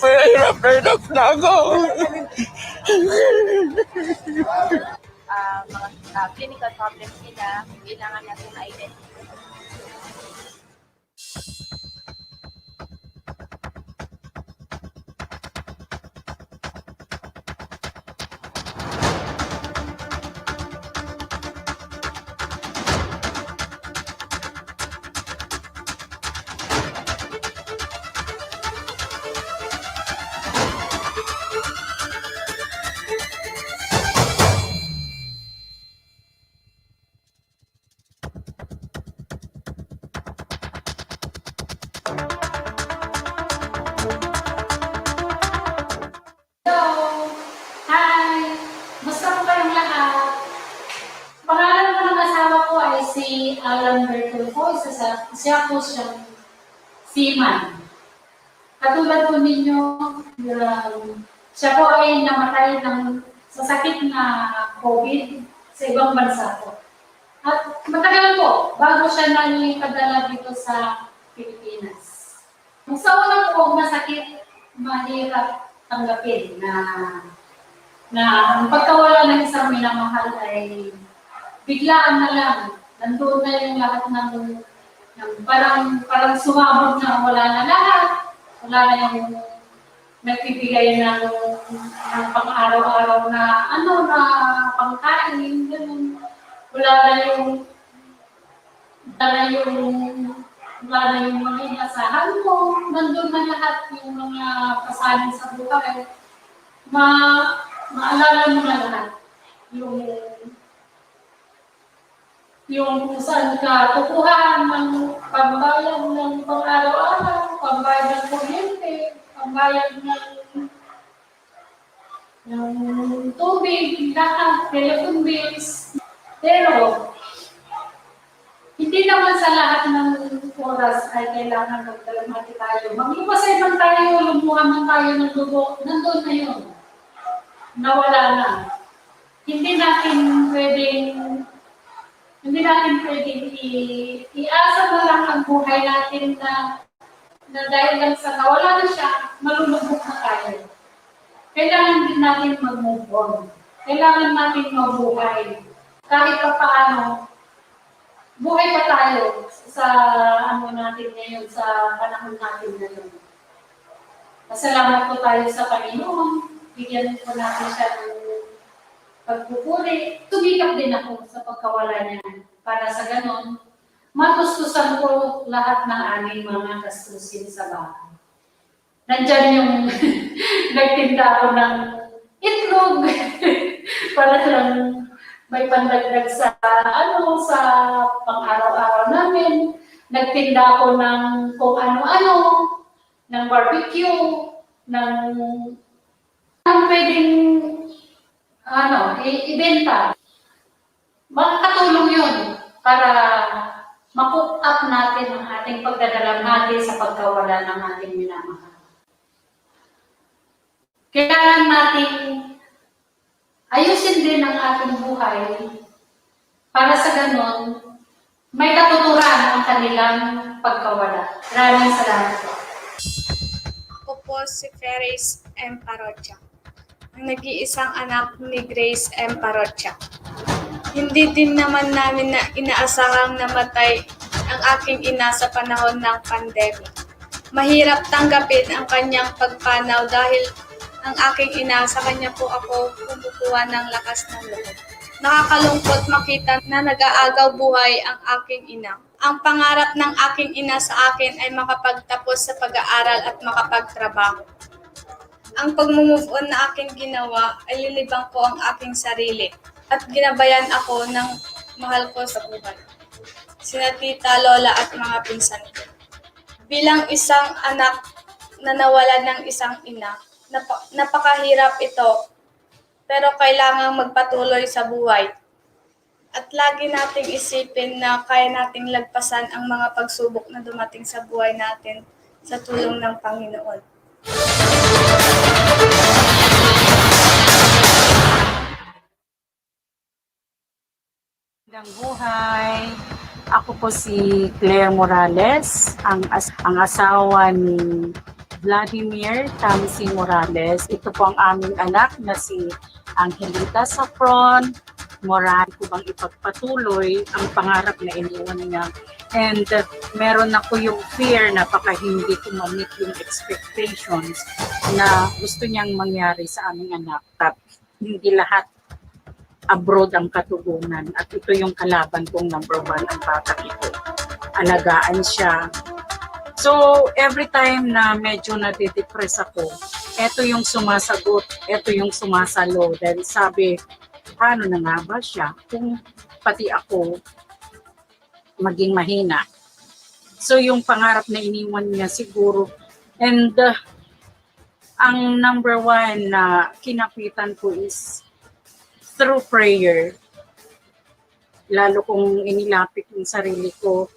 Hirap na ako. Mga clinical problems nila, kailangan natin ma-identify. Hi! Basta po kayong lahat. Pangalan po ng asawa ko ay si Alan Bertolfo. Siya po siyang seaman. Katulad po ninyo, siya po ay namatay sa sakit na COVID sa ibang bansa po. At matagal po, bago siya nalipadala dito sa Pilipinas. Sa unang po, masakit, mahirap tanggapin na ang pagkawala ng isang minamahal ay biglaan na lang Nandun na yung lahat ng parang sumabog na wala na lahat. Wala na yung nagbibigay ng pang-araw-araw na na pangkain, ganun. Wala na yung wala na yung mga inasahan mo. Nandun na lahat yung mga pasanin sa buhay. Maalala mo na lahat. Yung kung saan ka kukuha ng pambayad ng pang-araw-araw, pambayad ng kuryente, pambayad ng tubig, lahat, telephone bills. Pero, hindi naman sa lahat ng oras ay kailangan magdalamati tayo. Maglupasay man tayo, lumuha man tayo ng dugo, nandun na yun. Nawala na. Hindi natin pwedeng iasa na lang ang buhay natin na dahil lang sa nawala na siya, malulubog na tayo. Kailangan din natin mag-move on. Kailangan natin mabuhay. Kahit pa paano, buhay pa tayo sa natin ngayon, sa panahon natin ngayon. Pasalamat po tayo sa Panginoon. Bigyan po natin siya ng pagpupuri. Tumikap din ako sa pagkawala niya. Para sa ganon, matustusan ko lahat ng aming mga gastusin sa bahay. Nandyan yung nagtinda ako ng itlog para lang may pandagdag sa sa pang-araw-araw namin. Nagtinda ako ng kung ano-ano, ng barbecue, ng pwedeng ibenta. Makakatulong yun para ma-cook up natin ang ating pagdadalamhati sa pagkawala ng ating minamahal. Kailangan natin ayusin din ang ating buhay para sa ganon, may katuturan ang kanilang pagkawala. Maraming salamat po. Ako po si Ferris M. Parrocha, ang nag-iisang anak ni Grace M. Parrocha. Hindi din naman namin na inaasahang namatay ang aking ina sa panahon ng pandemic. Mahirap tanggapin ang kanyang pagpanaw dahil ang aking ina sa kanya po ako kumukuha ng lakas ng loob. Nakakalungkot makita na nag-aagaw buhay ang aking ina. Ang pangarap ng aking ina sa akin ay makapagtapos sa pag-aaral at makapagtrabaho. Ang pag-move on na aking ginawa ay lilibang ko ang aking sarili at ginabayan ako ng mahal ko sa buhay. Sina tita, lola at mga pinsan ko. Bilang isang anak na nawalan ng isang ina, napakahirap ito, pero kailangang magpatuloy sa buhay. At lagi nating isipin na kaya nating lagpasan ang mga pagsubok na dumating sa buhay natin sa tulong ng Panginoon. Magandang buhay. Ako po si Claire Morales, ang asawa ni Vladimir Tamsi Morales. Ito po ang aming anak na si Angelita Safron Morales. Ko bang ipagpatuloy ang pangarap na iniwan niya. And meron ako yung fear na baka hindi ko ma-meet yung expectations na gusto niyang mangyari sa aming anak. Hindi lahat abroad ang katugunan at ito yung kalaban kong number 1 ang bata ito. Alagaan siya. So every time na medyo nadidepress ako, ito yung sumasagot, ito yung sumasalo dahil sabi, paano na nga ba siya kung pati ako maging mahina. So yung pangarap na iniwan niya siguro and ang number 1 na kinapitan ko is through prayer, lalo kong inilapit yung sarili ko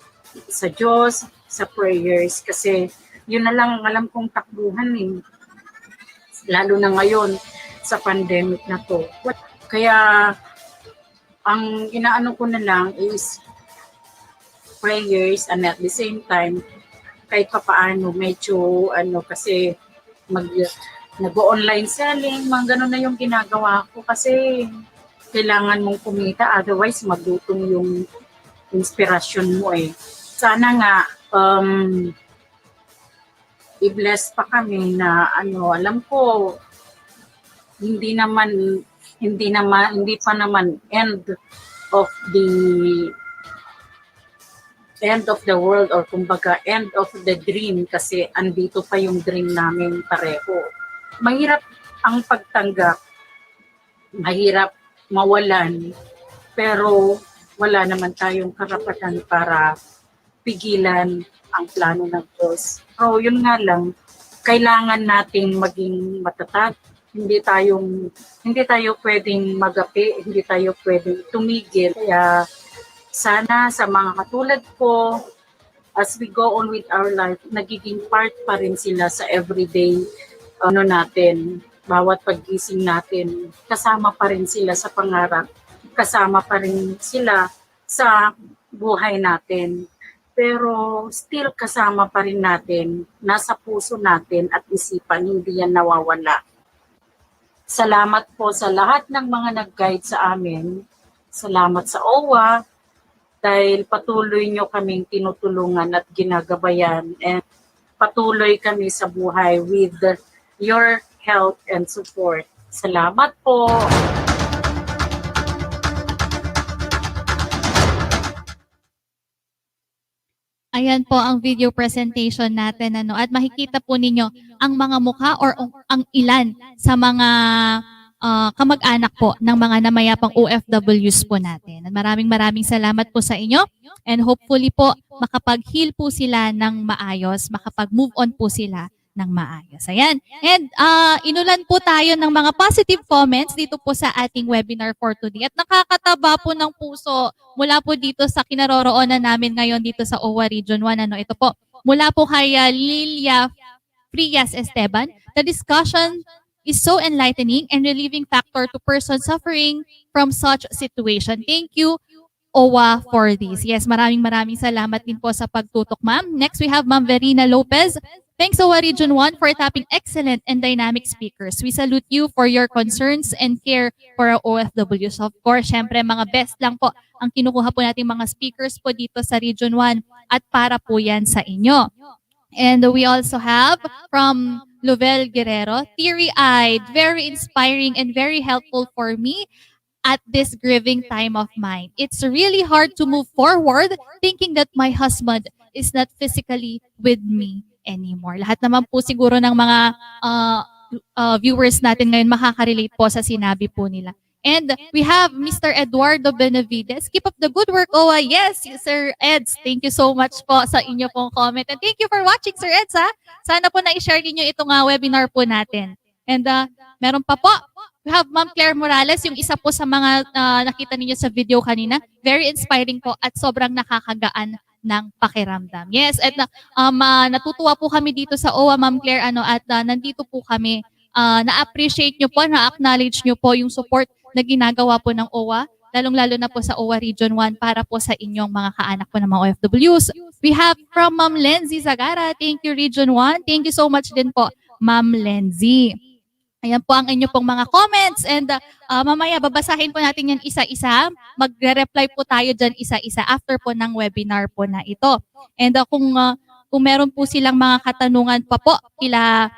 sa Diyos, sa prayers, kasi yun na lang ang alam kong takbuhan lalo na ngayon sa pandemic na to. Kaya ang inaano ko na lang is prayers and at the same time, kahit pa paano medyo kasi nag-online selling, mga ganun na yung ginagawa ko kasi kailangan mong kumita, otherwise magutong yung inspirasyon mo eh. Sana nga i-bless pa kami na alam ko hindi pa naman end of the world, or kumbaga end of the dream, kasi andito pa yung dream namin pareho. Mahirap ang pagtanggap, mahirap mawalan, pero wala naman tayong karapatan para pigilan ang plano ng Diyos. So yun nga lang, kailangan nating maging matatag. Hindi tayo pwedeng magapi, hindi tayo pwedeng tumigil. Kaya sana sa mga katulad ko, as we go on with our life, nagiging part pa rin sila sa everyday natin. Bawat paggising natin, kasama pa rin sila sa pangarap, kasama pa rin sila sa buhay natin. Pero still kasama pa rin natin, nasa puso natin at isipan, hindi yan nawawala. Salamat po sa lahat ng mga nag-guide sa amin. Salamat sa OWWA dahil patuloy nyo kaming tinutulungan at ginagabayan, and patuloy kami sa buhay with your help and support. Salamat po! Ayan po ang video presentation natin, at makikita po ninyo ang mga mukha or ang ilan sa mga kamag-anak po ng mga namayapang OFWs po natin. At maraming salamat po sa inyo, and hopefully po makapag-heal po sila ng maayos, makapag-move on po sila ng maayos. Ayan. And inulan po tayo ng mga positive comments dito po sa ating webinar for today. At nakakataba po ng puso mula po dito sa kinaroroonan namin ngayon dito sa OWWA Region 1. Ito po, mula po kay Lilia Frias Esteban. The discussion is so enlightening and relieving factor to persons suffering from such situation. Thank you, OWWA, for this. Yes, maraming salamat din po sa pagtutok, ma'am. Next, we have Ma'am Verina Lopez. Thanks, OWWA Region 1, for tapping excellent and dynamic speakers. We salute you for your concerns and care for our OFWs. Of course, syempre, mga best lang po ang kinukuha po natin mga speakers po dito sa Region 1, at para po yan sa inyo. And we also have from Lovell Guerrero, teary-eyed, very inspiring and very helpful for me at this grieving time of mine. It's really hard to move forward thinking that my husband is not physically with me anymore. Lahat naman po siguro ng mga viewers natin ngayon makaka-relate po sa sinabi po nila. And we have Mr. Eduardo Benavides. Keep up the good work, OWWA. Yes, Sir Eds. Thank you so much po sa inyo pong comment. And thank you for watching, Sir Eds. Sana po na-share niyo itong webinar po natin. And meron pa po, we have Ma'am Claire Morales, yung isa po sa mga nakita niyo sa video kanina. Very inspiring po at sobrang nakakagaan ng pakiramdam. Yes, at natutuwa po kami dito sa OWWA, Ma'am Claire, at nandito po kami. Na-appreciate nyo po, na-acknowledge nyo po yung support na ginagawa po ng OWWA, lalong-lalo na po sa OWWA Region 1 para po sa inyong mga kaanak po ng mga OFWs. We have from Ma'am Lenzy Zagara. Thank you, Region 1. Thank you so much din po, Ma'am Lenzy. Ayan po ang inyo pong mga comments, and mamaya babasahin po natin yan isa-isa. Magre-reply po tayo dyan isa-isa after po ng webinar po na ito. And kung meron po silang mga katanungan pa po kila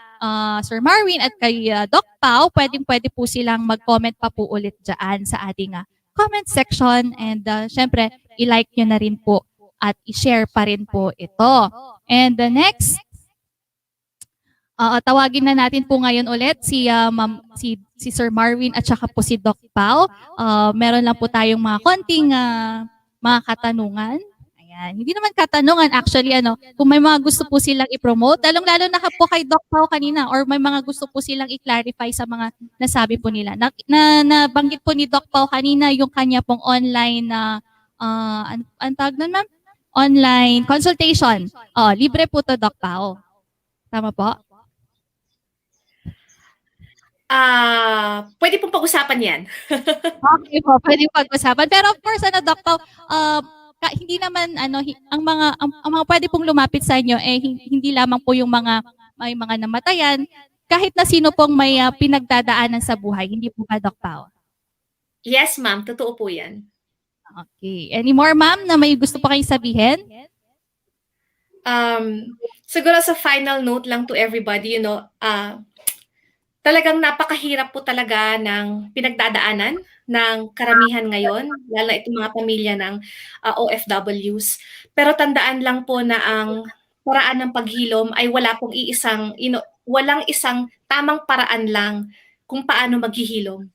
Sir Marvin at kay Doc Pao, pwede po silang mag-comment pa po ulit dyan sa ating comment section, and syempre i-like nyo na rin po at i-share pa rin po ito. And the next, tawagin na natin po ngayon ulit si Sir Marvin at saka po si Doc Pao. Meron lang po tayong mga konting mga katanungan. Ayan. Hindi naman katanungan, actually, kung may mga gusto po silang i-promote, lalong-lalo na po kay Doc Pao kanina, or may mga gusto po silang i-clarify sa mga nasabi po nila. Nabanggit po ni Doc Pao kanina yung kanya pong online ang tawag nun, ma'am? Online consultation. Libre po to, Doc Pao. Tama po? Pwede pong pag-usapan yan. Okay po, pwede pag-usapan. Pero of course, Doc Pao, hindi naman ang mga pwede pong lumapit sa inyo hindi lamang po yung may mga namatayan, kahit na sino pong may pinagdadaanan sa buhay, hindi po ba, Doc Pao? Yes, ma'am, totoo po 'yan. Okay. Any more, ma'am, na may gusto pa kayong sabihin? Siguro sa final note lang to everybody, talagang napakahirap po talaga ng pinagdadaanan ng karamihan ngayon, lalo na itong mga pamilya ng OFWs. Pero tandaan lang po na ang paraan ng paghilom ay wala pong walang isang tamang paraan lang kung paano maghihilom.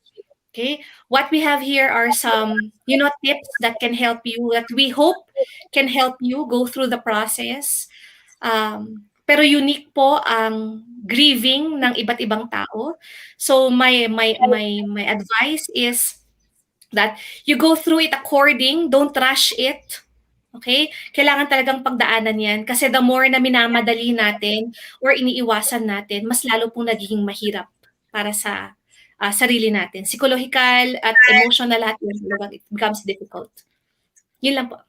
Okay? What we have here are some, tips that can help you, that we hope can help you go through the process. Pero unique po ang grieving ng iba't ibang tao. So my advice is that you go through it don't rush it. Okay? Kailangan talagang pagdaanan 'yan kasi the more na minamadali natin or iniiwasan natin, mas lalo pong nagiging mahirap para sa sarili natin. Psychological at emotional lahat yan, it becomes difficult. Yun lang po.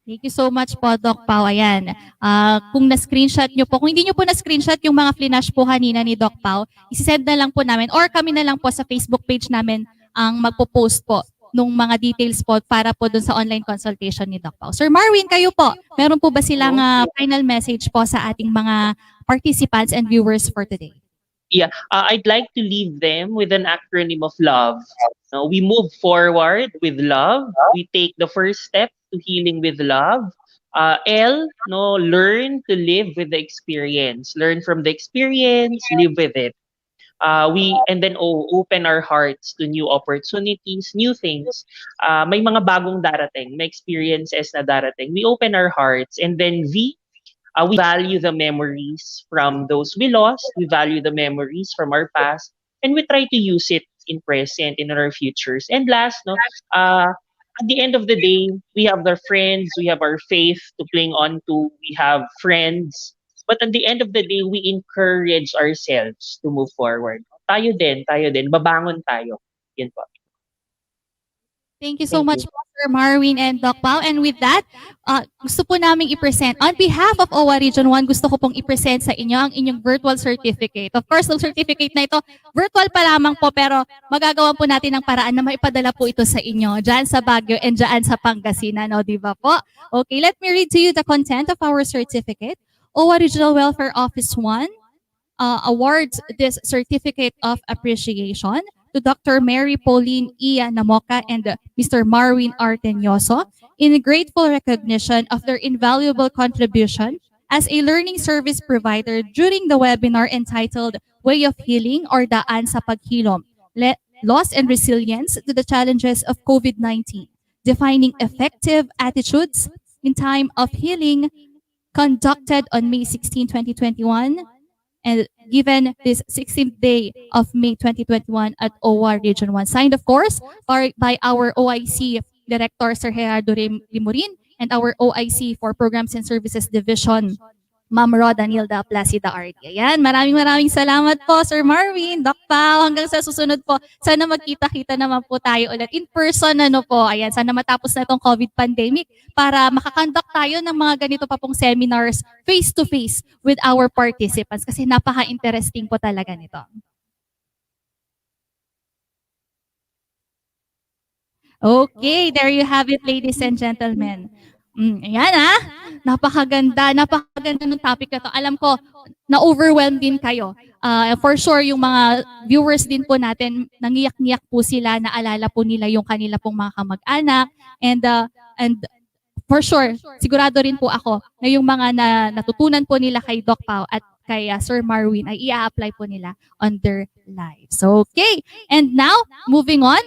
Thank you so much po, Doc Pao. Ayan. Kung na-screenshot nyo po, kung hindi nyo po na-screenshot yung mga flash po kanina ni Doc Pao, isi-send na lang po namin or kami na lang po sa Facebook page namin ang magpo-post po nung mga details po para po dun sa online consultation ni Doc Pao. Sir Marwin, kayo po, meron po ba silang final message po sa ating mga participants and viewers for today? Yeah, I'd like to leave them with an acronym of love. We move forward with love. We take the first step to healing with love. L, learn to live with the experience. Learn from the experience, live with it. And then open our hearts to new opportunities, new things. May mga bagong darating, may experiences na darating. We open our hearts. And then V, we value the memories from those we lost. We value the memories from our past, and we try to use it in present, in our futures. And last, at the end of the day, we have our friends, we have our faith to cling on to, we have friends. But at the end of the day, we encourage ourselves to move forward. Tayo din, babangon tayo. Yun po. Thank you so much po, Sir Marwin and Doc Pao. And with that, gusto po namin i-present. On behalf of OWWA Region 1, gusto ko pong i-present sa inyo ang inyong virtual certificate. Of course, ang certificate na ito, virtual pa lamang po, pero magagawa po natin ng paraan na maipadala po ito sa inyo dyan sa Baguio and dyan sa Pangasinan. O, di ba po? Okay, let me read to you the content of our certificate. OWWA Regional Welfare Office 1 awards this certificate of appreciation to Dr. Mary Pauline E. Namoca and Mr. Marwin Artenioso in grateful recognition of their invaluable contribution as a learning service provider during the webinar entitled Way of Healing or Daan sa Paghilom, Loss and Resilience to the Challenges of COVID-19, Defining Effective Attitudes in Time of Healing, conducted on May 16, 2021, and given this 16th day of May 2021 at OWWA Region 1. Signed, of course, by our OIC Director, Sir Gerardo Limurin, and our OIC for Programs and Services Division, Ma'am Roda Nilda Placida RD. Ayan, maraming salamat po, Sir Marwin, Doc Pao. Hanggang sa susunod po, sana magkita-kita naman po tayo ulit in person. Ayan, sana matapos na itong COVID pandemic para makakonduct tayo ng mga ganito pa pong seminars face-to-face with our participants kasi napaka-interesting po talaga nito. Okay, there you have it, ladies and gentlemen. Ayan napakaganda ng topic na to. Alam ko, na-overwhelm din kayo. For sure, yung mga viewers din po natin, nangiyak-ngiyak po sila, naalala po nila yung kanila pong mga kamag-anak. And for sure, sigurado rin po ako na yung mga natutunan po nila kay Doc Pao at kay Sir Marwin ay i-apply po nila on their lives. Okay, and now, moving on,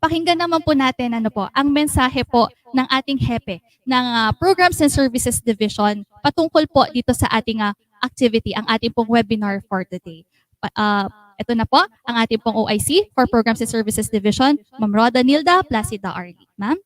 pakinggan naman po natin ang mensahe po ng ating hepe ng Programs and Services Division patungkol po dito sa ating activity, ang ating pong webinar for today. Ito na po ang ating pong OIC for Programs and Services Division, Ma'am Roda Nilda Placida RD. Ma'am?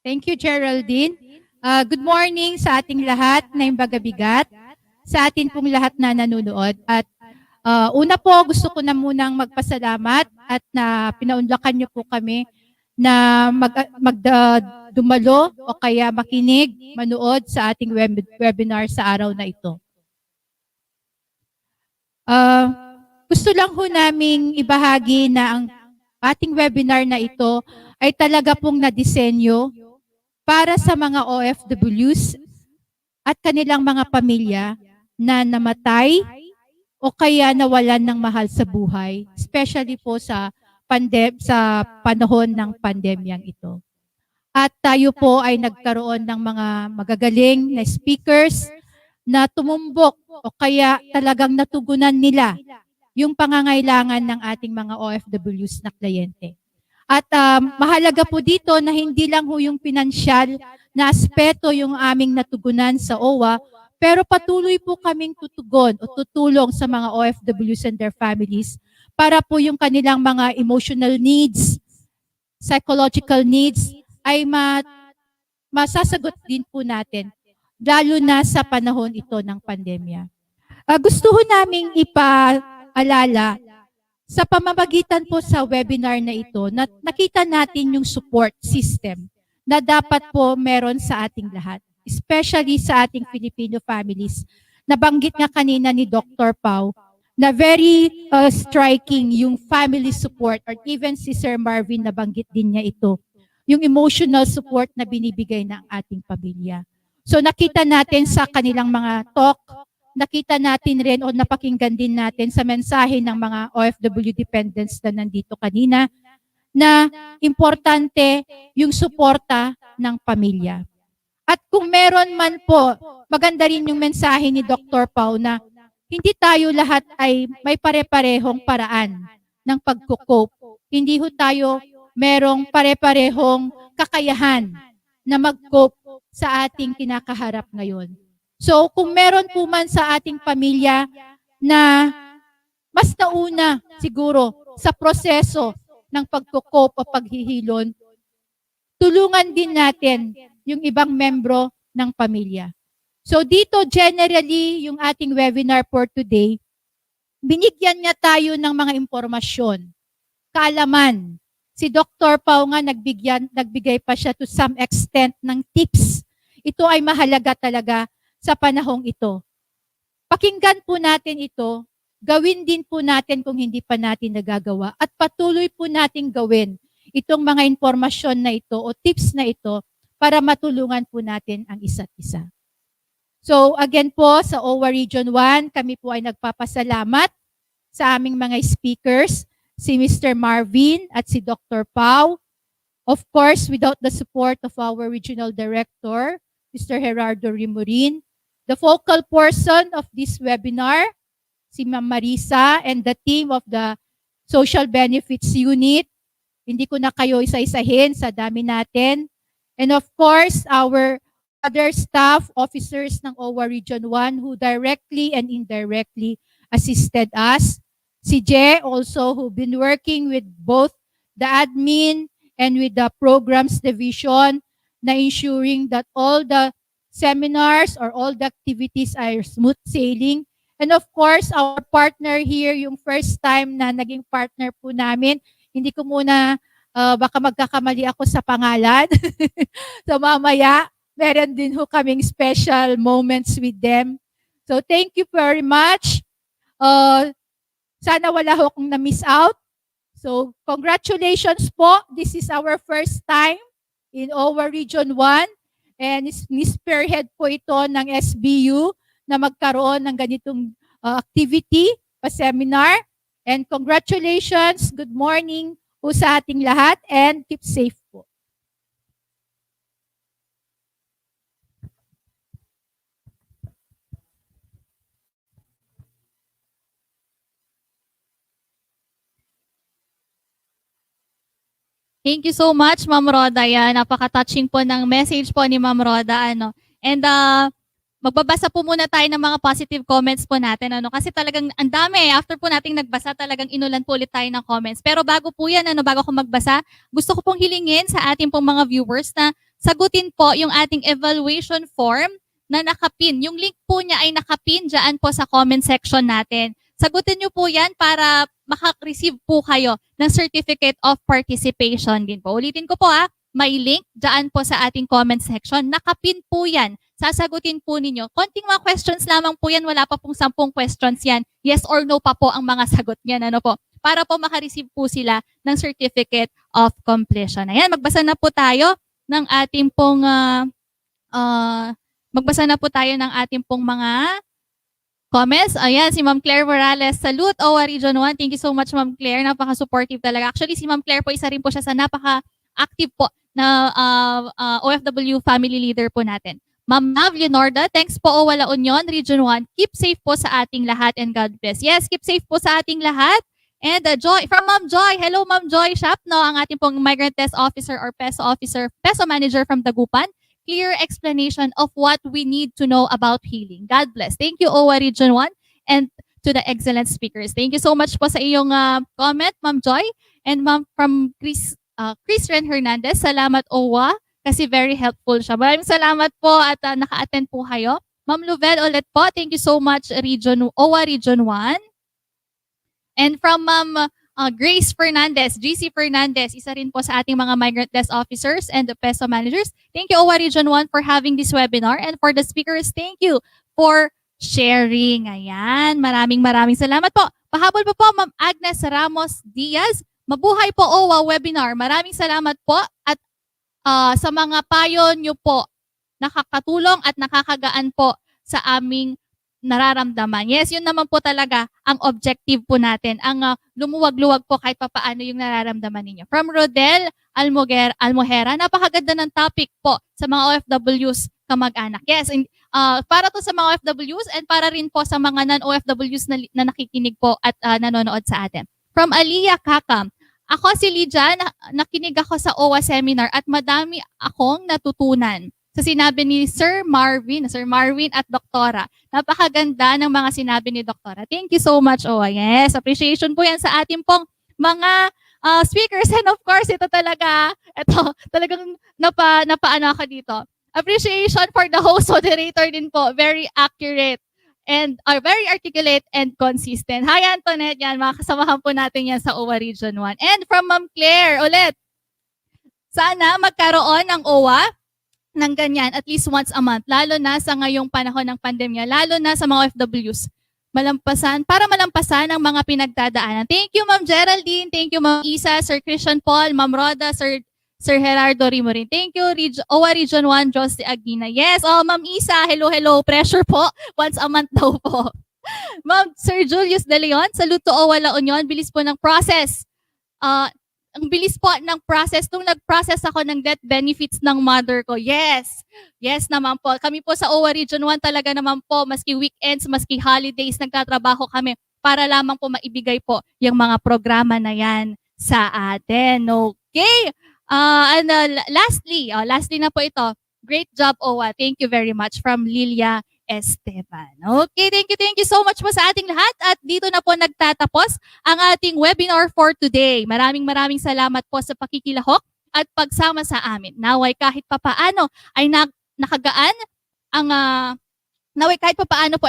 Thank you, Geraldine. Good morning sa ating lahat na imbagabigat, sa atin pong lahat na nanonood. At una po, gusto ko na munang magpasalamat at na pinaunlakan niyo po kami na dumalo o kaya makinig, manood sa ating webinar sa araw na ito. Gusto lang ho naming ibahagi na ang ating webinar na ito ay talaga pong nadisenyo para sa mga OFWs at kanilang mga pamilya na namatay o kaya nawalan ng mahal sa buhay, especially po sa panahon ng pandemyang ito. At tayo po ay nagkaroon ng mga magagaling na speakers na tumumbok o kaya talagang natugunan nila yung pangangailangan ng ating mga OFWs na kliyente. At mahalaga po dito na hindi lang ho yung pinansyal na aspeto yung aming natugunan sa OWWA, pero patuloy po kaming tutugon o tutulong sa mga OFWs and their families para po yung kanilang mga emotional needs, psychological needs ay masasagot din po natin, lalo na sa panahon ito ng pandemya. Gusto ho naming ipaalala sa pamamagitan po sa webinar na ito, nakita natin yung support system na dapat po meron sa ating lahat, especially sa ating Filipino families. Nabanggit nga kanina ni Dr. Pau na very striking yung family support, or even si Sir Marvin nabanggit din niya ito, yung emotional support na binibigay ng ating pamilya. So nakita natin sa kanilang mga talk, nakita natin rin o napakinggan din natin sa mensahe ng mga OFW dependents na nandito kanina na importante yung suporta ng pamilya. At kung meron man po, maganda rin yung mensahe ni Dr. Pau na hindi tayo lahat ay may pare-parehong paraan ng pagko-cope. Hindi ho tayo merong pare-parehong kakayahan na mag-cope sa ating kinakaharap ngayon. So, kung meron po man sa ating pamilya na mas nauna siguro sa proseso ng pagko-cope o paghihilon, tulungan din natin yung ibang membro ng pamilya. So, dito generally, yung ating webinar for today, binigyan niya tayo ng mga impormasyon, kaalaman. Si Dr. Pau nga nagbigay pa siya to some extent ng tips. Ito ay mahalaga talaga sa panahong ito. Pakinggan po natin ito, gawin din po natin kung hindi pa natin nagagawa, at patuloy po natin gawin itong mga impormasyon na ito o tips na ito para matulungan po natin ang isa't isa. So again po, sa OWWA Region 1, kami po ay nagpapasalamat sa aming mga speakers, si Mr. Marvin at si Dr. Pau. Of course, without the support of our Regional Director, Mr. Gerardo Rimurin, the focal person of this webinar, si Ma'am Marisa and the team of the Social Benefits Unit. Hindi ko na kayo isa-isahin sa dami natin. And of course, our other staff officers ng OWWA Region 1 who directly and indirectly assisted us. Si Je also, who been working with both the admin and with the programs division na ensuring that all the seminars or all the activities are smooth sailing. And of course, our partner here, yung first time na naging partner po namin, hindi ko muna, baka magkakamali ako sa pangalan. So mamaya, meron din ho kaming special moments with them. So thank you very much. Sana wala ho akong na-miss out. So congratulations po. This is our first time in OWWA Region 1. And ni-spearhead po ito ng SBU na magkaroon ng ganitong activity, pa-seminar. And congratulations, good morning po sa ating lahat, and keep safe po. Thank you so much, Ma'am Roda. Yan, napaka-touching po ng message po ni Ma'am Roda. And magbabasa po muna tayo ng mga positive comments po natin. Kasi talagang ang dami. After po nating nagbasa, talagang inulan po ulit tayo ng comments. Pero bago po yan, bago ko magbasa, gusto ko pong hilingin sa ating pong mga viewers na sagutin po yung ating evaluation form na nakapin. Yung link po niya ay nakapin dyan po sa comment section natin. Sagutin niyo po yan para maka-receive po kayo ng Certificate of Participation din po. Ulitin ko po may link dyan po sa ating comment section. Nakapin po yan. Sasagutin po ninyo. Konting mga questions lamang po yan. Wala pa pong 10 questions yan. Yes or no pa po ang mga sagot niyan. Ano po? Para po maka-receive po sila ng Certificate of Completion. Ayan, magbasa na po tayo ng ating pong mga comments. Ayan, si Ma'am Claire Morales. Salute, OWWA Region 1. Thank you so much, Ma'am Claire. Napaka-supportive talaga. Actually, si Ma'am Claire po, isa rin po siya sa napaka-active po na OFW family leader po natin. Ma'am Nav Leonarda, thanks po OWWA La Union, Region 1. Keep safe po sa ating lahat and God bless. Yes, keep safe po sa ating lahat. And Joy, from Ma'am Joy. Hello, Ma'am Joy Shapno, ang ating pong Migrant Test Officer or PESO Manager from Dagupan. Clear explanation of what we need to know about healing. God bless. Thank you, OWWA Region 1, and to the excellent speakers. Thank you so much po sa iyong comment, Ma'am Joy. And Ma'am from Chris Ren Hernandez, salamat OWWA, kasi very helpful siya. Maraming salamat po at naka-attend po kayo. Ma'am Luvel ulit po, thank you so much, OWWA Region 1. And from Ma'am Grace Fernandez, GC Fernandez, isa rin po sa ating mga Migrant Desk Officers and the PESO Managers. Thank you, OWWA Region 1, for having this webinar. And for the speakers, thank you for sharing. Ayan, maraming salamat po. Pahabol po Ma'am Agnes Ramos Diaz. Mabuhay po OWWA webinar. Maraming salamat po at sa mga payo nyo po, nakakatulong at nakakagaan po sa aming nararamdaman. Yes, yun naman po talaga ang objective po natin. Ang lumuwag-luwag po kahit papaano yung nararamdaman ninyo. From Rodel Almohera, napakaganda ng topic po sa mga OFWs kamag-anak. Yes, para to sa mga OFWs and para rin po sa mga non-OFWs na nakikinig po at nanonood sa atin. From Aliyah Kakam, ako si Lydia, nakinig ako sa OWWA seminar at madami akong natutunan sa sinabi ni Sir Marvin at Doktora. Napakaganda ng mga sinabi ni Doktora. Thank you so much, OWWA. Yes, appreciation po yan sa ating pong mga speakers. And of course, talagang napaano ako dito. Appreciation for the host moderator din po. Very accurate and very articulate and consistent. Hi, Antoinette. Yan, mga kasamahan po natin yan sa OWWA Region 1. And from Ma'am Claire, ulit, sana magkaroon ng OWWA ng ganyan at least once a month, lalo na sa ngayong panahon ng pandemya, lalo na sa mga OFWs, para malampasan ang mga pinagdadaanan. Thank you, Ma'am Geraldine. Thank you, Ma'am Isa, Sir Christian Paul, Ma'am Roda, Sir Gerardo Rimorin. Thank you, OWWA Region 1, Josie Aguina. Yes, Ma'am Isa, hello. Pressure po. Once a month daw po. Ma'am Sir Julius De Leon, salute to OWWA La Union. Bilis po ng process. Ang bilis po ng process. Nung nag-process ako ng death benefits ng mother ko, yes naman po. Kami po sa OWWA Region 1 talaga naman po, maski weekends, maski holidays, nagtatrabaho kami para lamang po maibigay po yung mga programa na yan sa atin. Okay? And lastly na po ito. Great job, OWWA. Thank you very much from Lilia Esteban. Okay, thank you so much po sa ating lahat at dito na po nagtatapos ang ating webinar for today. Maraming salamat po sa pakikilahok at pagsama sa amin. Naway kahit papaano ay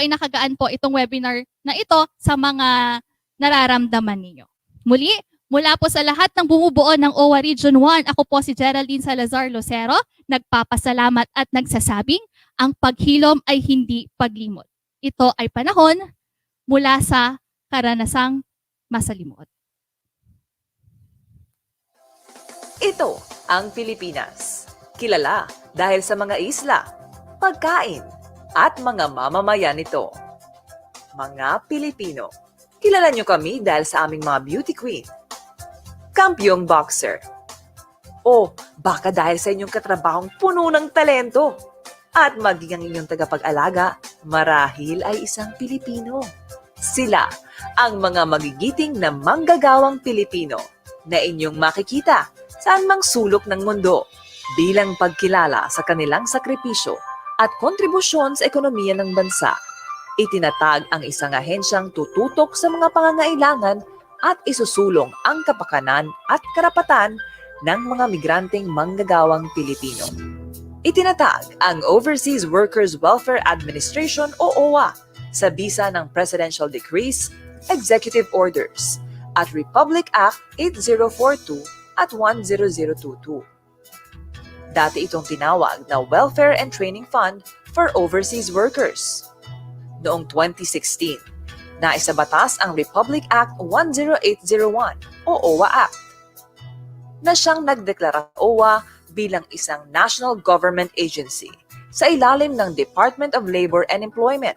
nakagaan po itong webinar na ito sa mga nararamdaman ninyo. Muli, mula po sa lahat ng bumubuo ng OWWA Region 1, ako po si Geraldine Salazar Lucero, nagpapasalamat at nagsasabing, ang paghilom ay hindi paglimot. Ito ay panahon mula sa karanasang masalimot. Ito ang Pilipinas. Kilala dahil sa mga isla, pagkain, at mga mamamayan nito. Mga Pilipino. Kilala nyo kami dahil sa aming mga beauty queen. Kampyong boxer. O baka dahil sa inyong katrabahong puno ng talento. At maging ang inyong tagapag-alaga, marahil ay isang Pilipino. Sila ang mga magigiting na manggagawang Pilipino na inyong makikita saan mang sulok ng mundo bilang pagkilala sa kanilang sakripisyo at kontribusyon sa ekonomiya ng bansa. Itinatag ang isang ahensyang tututok sa mga pangangailangan at isusulong ang kapakanan at karapatan ng mga migranteng manggagawang Pilipino. Itinatag ang Overseas Workers Welfare Administration o OWWA sa bisa ng Presidential Decrees, Executive Orders at Republic Act 8042 at 10022. Dati itong tinawag na Welfare and Training Fund for Overseas Workers. Noong 2016, naisabatas ang Republic Act 10801 o OWWA Act na siyang nagdeklara OWWA bilang isang national government agency sa ilalim ng Department of Labor and Employment.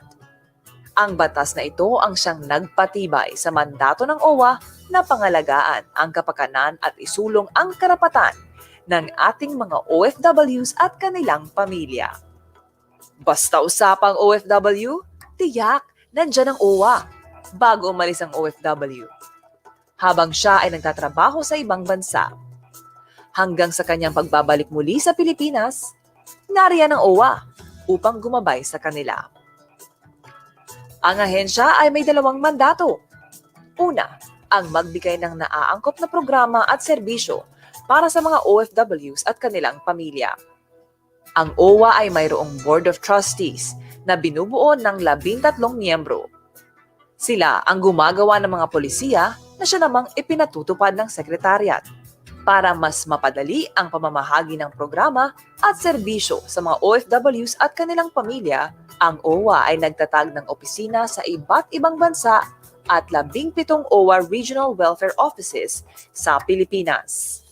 Ang batas na ito ang siyang nagpatibay sa mandato ng OWWA na pangalagaan ang kapakanan at isulong ang karapatan ng ating mga OFWs at kanilang pamilya. Basta usapang OFW, tiyak, nandyan ang OWWA bago umalis ang OFW. Habang siya ay nagtatrabaho sa ibang bansa, hanggang sa kanyang pagbabalik muli sa Pilipinas, nariyan ang OWWA upang gumabay sa kanila. Ang ahensya ay may dalawang mandato. Una, ang magbigay ng naaangkop na programa at serbisyo para sa mga OFWs at kanilang pamilya. Ang OWWA ay mayroong Board of Trustees na binubuo ng 13 miyembro. Sila ang gumagawa ng mga polisiya na siya namang ipinatutupad ng sekretariat para mas mapadali ang pamamahagi ng programa at serbisyo sa mga OFWs at kanilang pamilya. Ang OWWA ay nagtatag ng opisina sa iba't ibang bansa at 17 OWWA Regional Welfare Offices sa Pilipinas.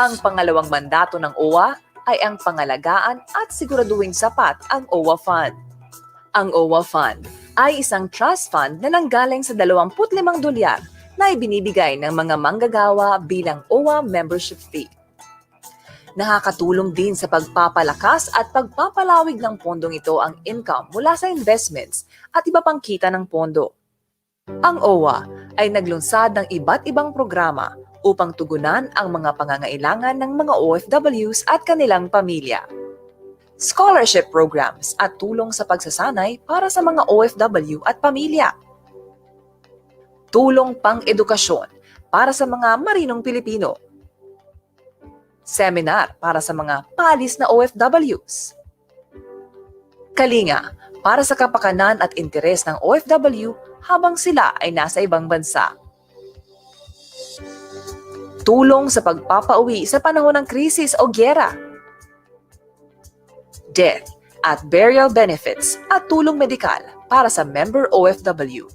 Ang pangalawang mandato ng OWWA ay ang pangalagaan at siguraduhing sapat ang OWWA Fund. Ang OWWA Fund ay isang trust fund na nanggaling sa 25 dolyar na ibinibigay ng mga manggagawa bilang OWWA membership fee. Nakakatulong din sa pagpapalakas at pagpapalawig ng pondong ito ang income mula sa investments at iba pang kita ng pondo. Ang OWWA ay naglunsad ng iba't ibang programa upang tugunan ang mga pangangailangan ng mga OFWs at kanilang pamilya. Scholarship programs at tulong sa pagsasanay para sa mga OFW at pamilya. Tulong pang-edukasyon para sa mga marinong Pilipino. Seminar para sa mga palis na OFWs. Kalinga para sa kapakanan at interes ng OFW habang sila ay nasa ibang bansa. Tulong sa pagpapauwi sa panahon ng krisis o gyera. Death at burial benefits at tulong medikal para sa member OFW.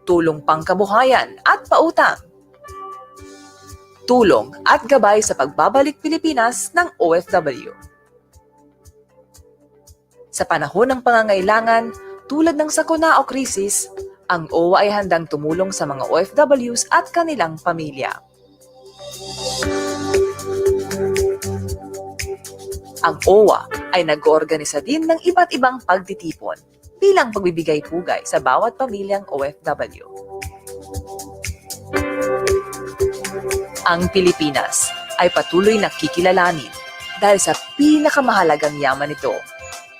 Tulong pangkabuhayan at pautang. Tulong at gabay sa pagbabalik Pilipinas ng OFW. Sa panahon ng pangangailangan, tulad ng sakuna o krisis, ang OWWA ay handang tumulong sa mga OFWs at kanilang pamilya. Ang OWWA ay nag-oorganisa din ng iba't ibang pagtitipon bilang pagbibigay pugay sa bawat pamilyang OFW. Ang Pilipinas ay patuloy na kikilalanin dahil sa pinakamahalagang yaman nito,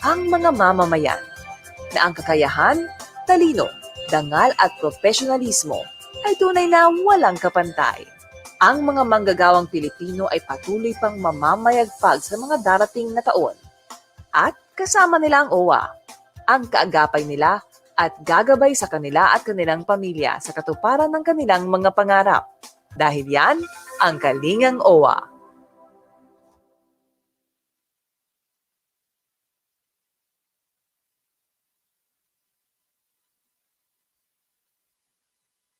ang mga mamamayan, na ang kakayahan, talino, dangal at profesionalismo ay tunay na walang kapantay. Ang mga manggagawang Pilipino ay patuloy pang mamamayagpag sa mga darating na taon. At kasama nila ang OWWA, ang kaagapay nila at gagabay sa kanila at kanilang pamilya sa katuparan ng kanilang mga pangarap. Dahil yan ang Kalingang OWWA.